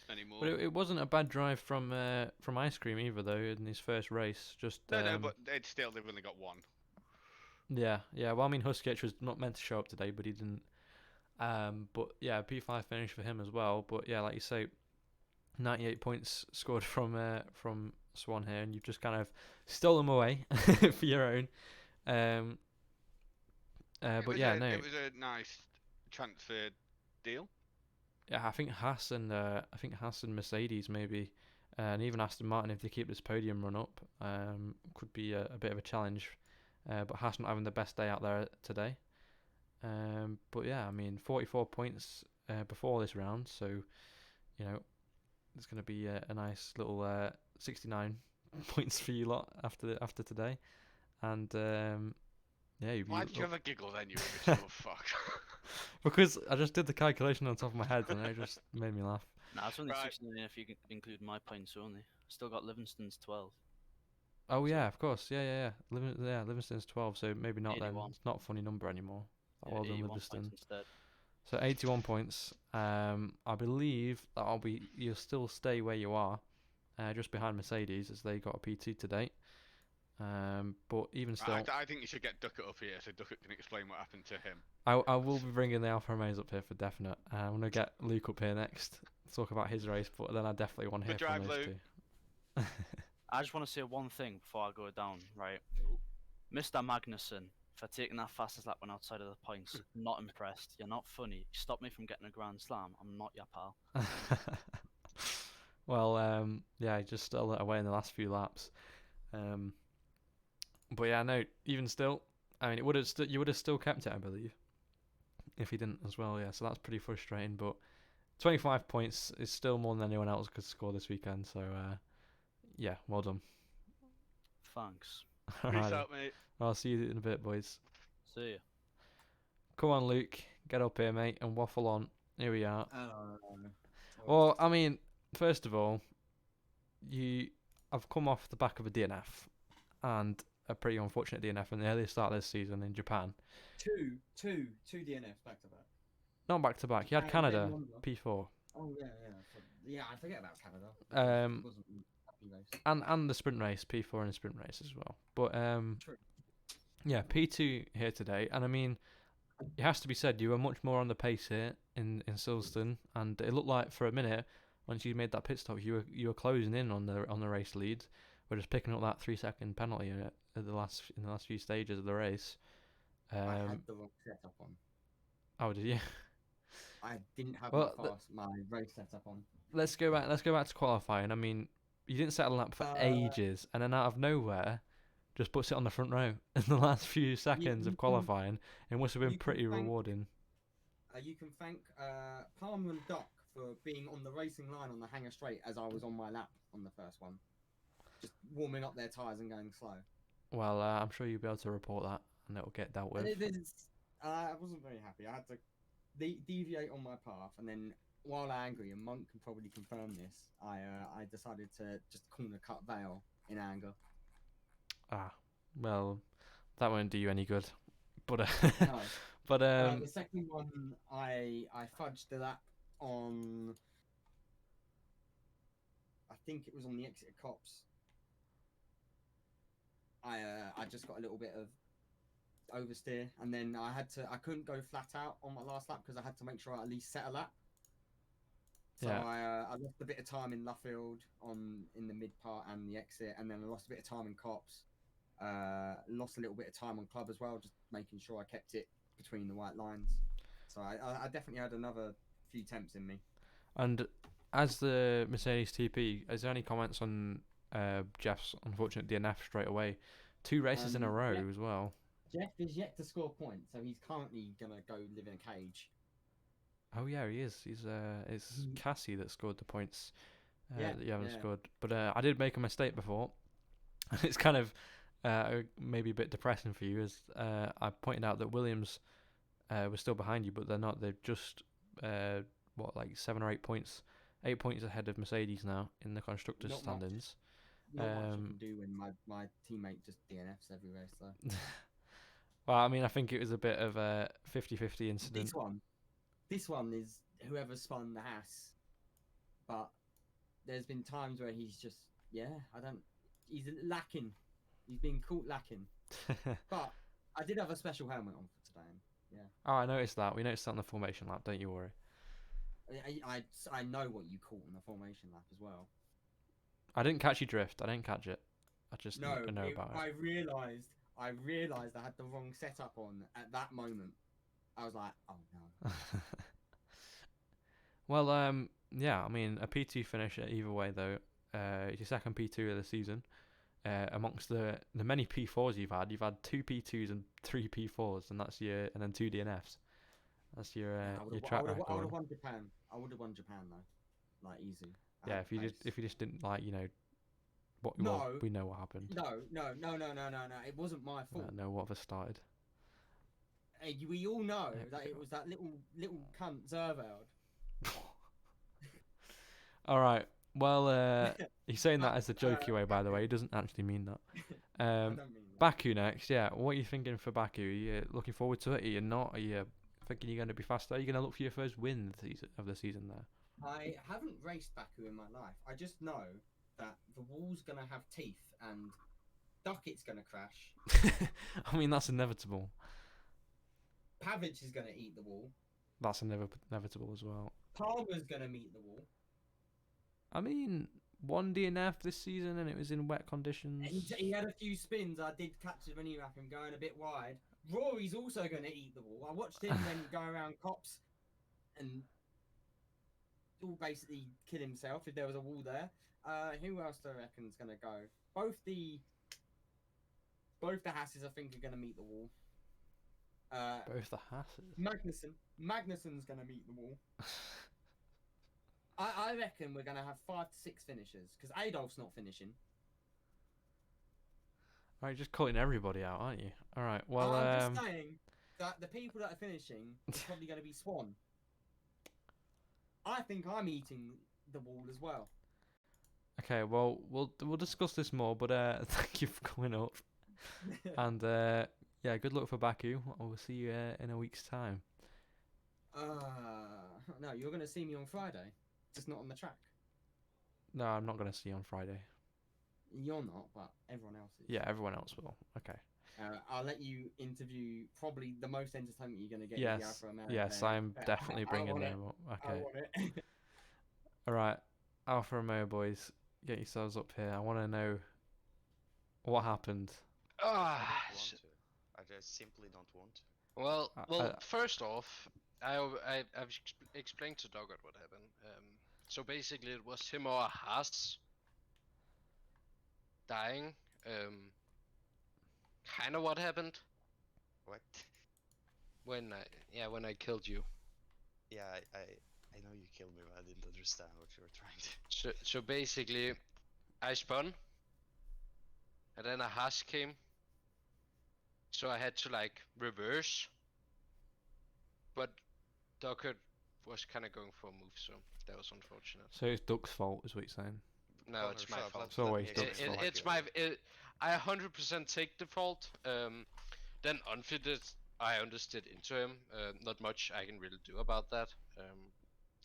anymore. But it wasn't a bad drive from Ice Cream either, though, in his first race. Just no, but they've only got one. Yeah. Well, I mean, Husketch was not meant to show up today, but he didn't. But yeah, P5 finish for him as well. But yeah, like you say, 98 points scored from Swan here, and you've just kind of stole them away for your own. But yeah, no. It was a nice transfer deal. Yeah, I think Haas and Mercedes maybe, and even Aston Martin, if they keep this podium run up, could be a bit of a challenge. But Haas not having the best day out there today. But yeah, I mean, 44 points before this round, so you know it's going to be a nice little 69 points for you lot after today, and yeah. Why did you have a giggle then, you immature fuck? Because I just did the calculation on top of my head, and it just made me laugh. Nah, it's only Right. 69 if you include my points only. Still got Livingston's 12. Oh yeah, of course, yeah. Livingston's 12, so maybe not then. 81. It's not a funny number anymore. Yeah, Well done, 81 Livingston. points instead. So 81 points. I believe you'll still stay where you are, just behind Mercedes as they got a P2 today. But even still, I think you should get Duckett up here so Duckett can explain what happened to him. I will be bringing the Alfa Romeos up here for definite. I'm gonna get Luke up here next to talk about his race, but then I definitely want to hear Good from drive, those Luke. two. I just want to say one thing before I go down, right? Mr. Magnussen, for taking that fastest lap when outside of the points, not impressed. You're not funny. You stopped me from getting a Grand Slam. I'm not your pal. Well, yeah, he just stole it away in the last few laps. But yeah, no, even still, I mean, you would have still kept it, I believe, if he didn't as well. Yeah, so that's pretty frustrating. But 25 points is still more than anyone else could score this weekend. So yeah, well done. Thanks. Peace Alrighty. out, mate. I'll see you in a bit, boys. See ya. Come on, Luke, get up here, mate, and waffle on. Here we are. Oh, Well, I mean, first of all, I've come off the back of a DNF, and a pretty unfortunate DNF in the earlier start of this season in Japan. two DNFs back to back. Not back to back. You had And Canada, then one more. P4, Oh yeah. I forget about Canada. Um, It wasn't a happy race. and the sprint race, P4 and the sprint race as well. But True. yeah, P2 here today, and I mean, it has to be said, you were much more on the pace here in Silverstone, and it looked like for a minute, once you made that pit stop, you were closing in on the race lead. We're just picking up that 3-second penalty in the last few stages of the race. I had the wrong setup on. Oh, did you? I didn't have Well, my race setup on. Let's go back to qualifying. I mean, you didn't set a lap for ages, and then out of nowhere, just puts it on the front row in the last few seconds you of can- qualifying. It must have been you can pretty thank- rewarding. You can thank Palmer and Duck for being on the racing line on the hanger straight as I was on my lap on the first one. Just warming up their tyres and going slow. Well, I'm sure you'll be able to report that, and it'll get dealt with. I wasn't very happy. I had to deviate on my path, and then while angry, and Monk can probably confirm this, I decided to just corner cut Vale in anger. Well, that won't do you any good. But No. but The second one, I fudged the lap on. I think it was on the exit of Cops. I just got a little bit of oversteer, and then I couldn't go flat out on my last lap because I had to make sure I at least set a lap. So Yeah. I lost a bit of time in Luffield in the mid part and the exit, and then I lost a bit of time in Cops. Lost a little bit of time on club as well, just making sure I kept it between the white lines. So I definitely had another few temps in me. and as the Mercedes TP, is there any comments on Jeff's unfortunate DNF straight away. 2 races in a row Jeff, as well. Jeff is yet to score points, so he's currently gonna go live in a cage. Oh yeah, he is. It's Cassie that scored the points Yeah, that you haven't yeah. scored. But I did make a mistake before. It's kind of maybe a bit depressing for you, as I pointed out that Williams was still behind you, but they're not. They're just like 7 or 8 points, 8 points ahead of Mercedes now in the constructors' Not much. standings. Not much I can do when my teammate just DNFs every race. So Well, I mean, I think it was a bit of a 50-50 incident. this one is whoever spun the Haas, but there's been times where he's just he's lacking. He's been caught lacking. But I did have a special helmet on for today. Yeah. Oh, I noticed that. We noticed that on the formation lap. Don't you worry. I know what you caught on the formation lap as well. I didn't catch you drift. I didn't catch it. I just know about it. I realised I had the wrong setup on at that moment. I was like, oh no. Well, yeah. I mean, a P2 finish either way though. It's your second P2 of the season. Amongst the many P4s you've had 2 P2s and 3 P4s, and then 2 DNFs. That's your track record. I would have won Japan. I would have won Japan though, like easy. Yeah, if you just didn't like what we know what happened. No. It wasn't my fault. No, what have started. We all know that it was that little cunt Zerveld. All right. Well, he's saying that as a jokey way, by the way. He doesn't actually mean that. I don't mean that. Baku next. Yeah. What are you thinking for Baku? Are you looking forward to it? Are you not? Are you thinking you're going to be faster? Are you going to look for your first win of the season there? I haven't raced Baku in my life. I just know that the wall's going to have teeth and Duckett's going to crash. I mean, that's inevitable. Pavic is going to eat the wall. That's inevitable as well. Palmer's going to meet the wall. I mean, 1 DNF this season and it was in wet conditions. He had a few spins. I did catch him anyway, him going a bit wide. Rory's also going to eat the wall. I watched him then go around cops and all basically kill himself if there was a wall there. Who else do I reckon's going to go? Both the Hasses, I think, are going to meet the wall. Both the Hasses? Magnussen's going to meet the wall. I reckon we're going to have 5 to 6 finishers, because Adolf's not finishing. Alright, just calling everybody out, aren't you? Alright, well... I'm just saying that the people that are finishing is probably going to be Swan. I think I'm eating the wall as well. Okay, well, we'll discuss this more, but thank you for coming up. And, yeah, good luck for Baku. We'll see you in a week's time. No, you're going to see me on Friday. Just not on the track. No, I'm not going to see you on Friday. You're not, but everyone else is. Yeah, everyone else will. Okay. I'll let you interview probably the most entertainment you're going to get. Yes, in the Alfa Romeo yes, there. I'm definitely bringing them up. I Okay. want it. All right, Alfa Romeo boys, get yourselves up here. I want to know what happened. Ah, I just simply don't want to. well, first off, I've explained to Doggett what happened. So basically, it was him or Haas dying. Kind of what happened What? when I killed you. Yeah, I know you killed me, but I didn't understand what you were trying to. So basically, I spun, and then a Haas came. So I had to like reverse, but Doggett was kind of going for a move, so that was unfortunate. So it's Duck's fault, is what you're saying. No, Connor, it's my shut up, fault. It's always let me Duck's explain fault. It's my. I 100% take the fault. Then unfitted, I understood into him. Not much I can really do about that.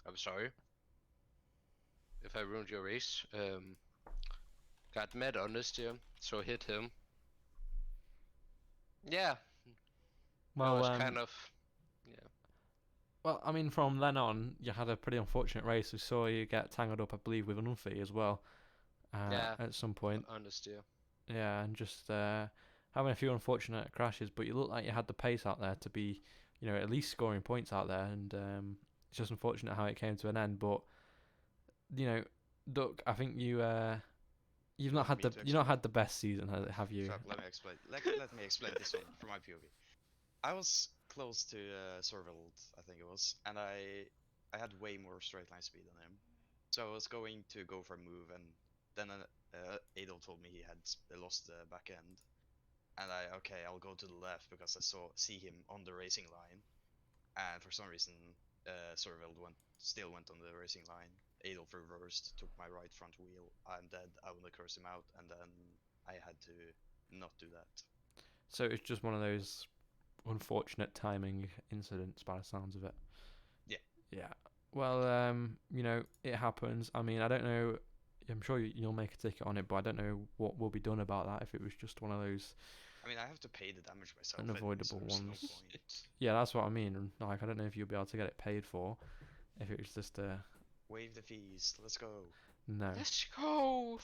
I'm sorry if I ruined your race. Got mad honest here, so hit him. Yeah, Well, that was kind of. Yeah. well, I mean, from then on, you had a pretty unfortunate race. We saw you get tangled up, I believe, with an Unfi as well. Yeah. At some point. Honest, yeah. Yeah, and just having a few unfortunate crashes, but you looked like you had the pace out there to be, at least scoring points out there, and it's just unfortunate how it came to an end. But, Duck, I think you You've You not want had me to you've not explain? had the best season, have you? Shut up, let me explain. Let me explain this one from my POV. I was close to Sorveld, I think it was, and I had way more straight line speed than him. So I was going to go for a move, and then Adol told me he had lost the back end, and okay, I'll go to the left because I see him on the racing line, and for some reason, Sorveld still went on the racing line. Adolf reversed, took my right front wheel. I'm dead. I want to curse him out, and then I had to not do that. So it's just one of those unfortunate timing incidents by the sounds of it. Yeah. Yeah. Well, it happens. I mean, I don't know. I'm sure you'll make a ticket on it, but I don't know what will be done about that if it was just one of those I mean, I have to pay the damage myself. unavoidable anyway, so ones. there's no point. Yeah, that's what I mean. Like, I don't know if you'll be able to get it paid for if it was just a Waive the fees. Let's go. no. Let's go.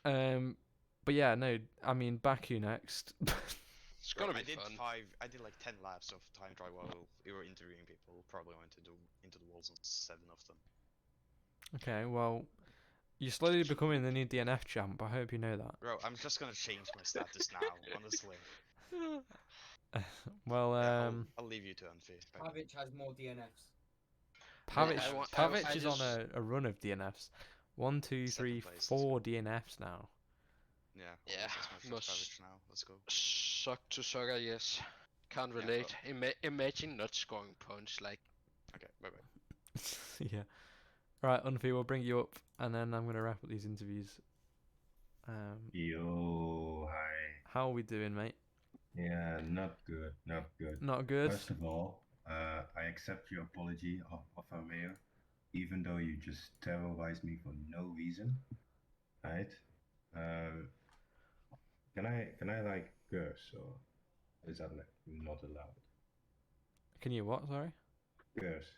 But yeah, no. I mean, Baku next. It's gonna be I did fun. I did like 10 laps of time trial while we were interviewing people. Probably went into the walls on 7 of them. Okay, well, you're slowly becoming the new DNF champ. I hope you know that. Bro, I'm just gonna change my status now, honestly. Well, Yeah, I'll leave you to Unfi. Pavic has more DNFs. Pavic, I want- Pavic I is on just- a run of DNFs. 1, 2, 3, Second place. 4 DNFs now. Yeah, Yeah, almost as much as must- Pavic now. Let's go. Suck to sucker, yes. Can't Yeah, relate. Imagine not scoring points like. Okay, bye bye. Yeah. Right, Unfi, we'll bring you up, and then I'm gonna wrap up these interviews. Yo, hi. How are we doing, mate? Yeah, not good, not good. Not good. First of all, I accept your apology of our mayor, even though you just terrorized me for no reason, right? Can I like curse, or is that like not allowed? Can you what? Sorry. Curse.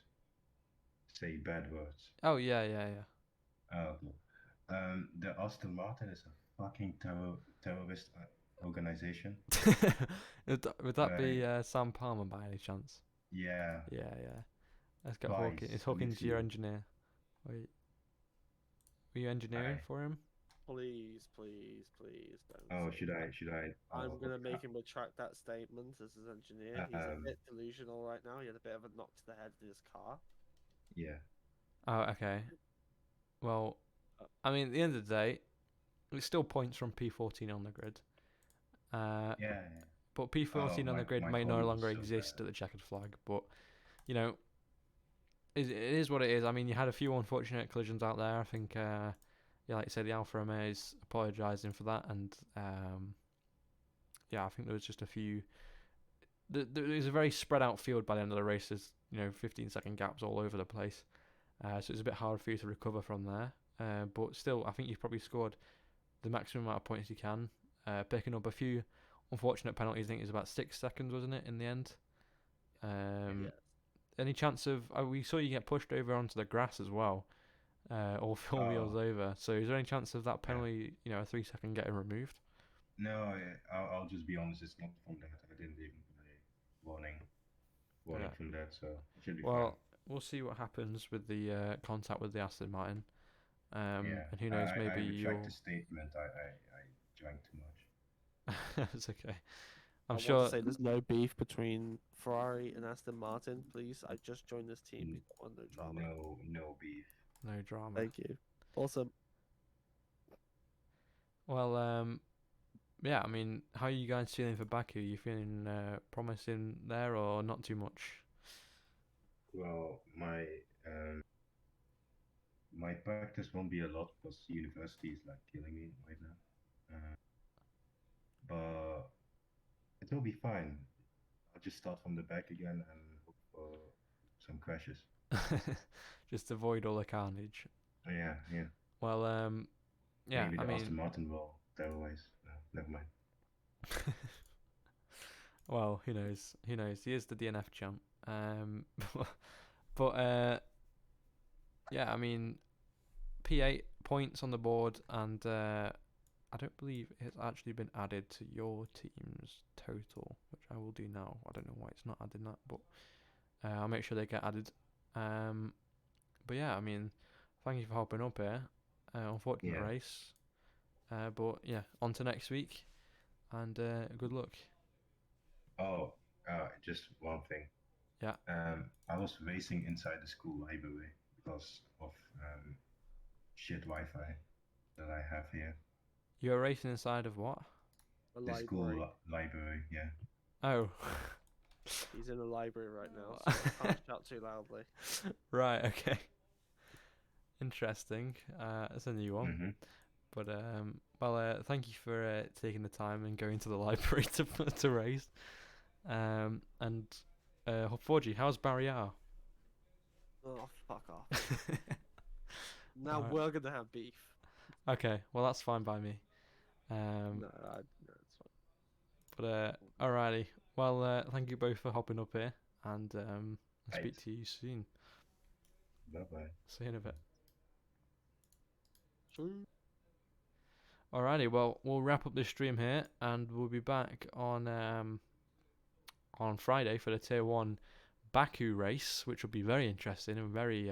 Say bad words. Oh yeah, yeah, Oh, okay. The Aston Martin is a fucking terrorist organization. yeah. Would that be Sam Palmer by any chance? Yeah. Yeah, yeah. Let's get Guys, Hawkins. Is Hawkins your literally. engineer? Wait. Were you engineering Aye. for him? Please, please, please don't. Oh, say should that. I? I'm Oh, gonna make him retract that statement as his engineer. He's a bit delusional right now. He had a bit of a knock to the head in his car. Yeah. Oh, okay. Well, I mean, at the end of the day, it's still points from P14 on the grid. Yeah. But P14 on the grid my may no comment was longer so exist bad. at the checkered flag. But, it is what it is. I mean, you had a few unfortunate collisions out there. I think, yeah, like you said, the Alfa Romeo is apologising for that. And, yeah, I think there was just a few... There was a very spread out field by the end of the race. There's, 15-second gaps all over the place. So it's a bit hard for you to recover from there. But still, I think you've probably scored the maximum amount of points you can. Picking up a few unfortunate penalties. I think it was about 6 seconds, wasn't it, in the end? Yeah. Any chance of... we saw you get pushed over onto the grass as well. All four wheels Oh. over. So is there any chance of that Yeah. penalty, a 3 second getting removed? No, I'll just be honest. It's not from that. I didn't even put a warning Yeah. from that, so it should be Well, we'll see what happens with the contact with the Aston Martin. fine. Yeah. And who knows, I maybe retract you'll... the statement. I drank too much. It's okay. I I'm want sure... to say there's no beef between Ferrari and Aston Martin. Please, I just joined this team. We don't want no drama. No beef. No drama. Thank you. Awesome. Well, yeah, I mean, how are you guys feeling for Baku? You feeling promising there or not too much? Well, my practice won't be a lot because university is like killing me right now. But it will be fine. I'll just start from the back again and hope for some crashes. Just avoid all the carnage. Yeah. Well, yeah, Maybe I the Aston mean... Martin will terrorize. No, never mind. Well, who knows? Who knows? He is the DNF champ. But yeah, I mean, P8 points on the board, and I don't believe it's actually been added to your team's total, which I will do now. I don't know why it's not added that, but I'll make sure they get added. But yeah, I mean, thank you for hopping up here. Unfortunate Yeah. race. But yeah, on to next week, and good luck. Oh, just one thing. Yeah. I was racing inside the school library because of shit Wi-Fi that I have here. You're racing inside of what? A The school library. library, yeah. Oh. He's in a library right now, so I can't shout too loudly. Right. Okay. Interesting. That's a new one. Mm-hmm. But thank you for taking the time and going to the library to race. And Forgy, how's Barrier? Oh, fuck off. Now Alright. we're gonna have beef. Okay, well that's fine by me. No, it's fine. But alrighty. Well, thank you both for hopping up here, and I'll speak to you soon. Bye bye. See you in a bit. Alrighty, well we'll wrap up this stream here, and we'll be back on Friday for the Tier 1 Baku race, which will be very interesting and very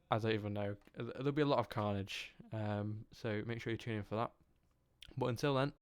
I don't even know. There'll be a lot of carnage, so make sure you tune in for that. But until then,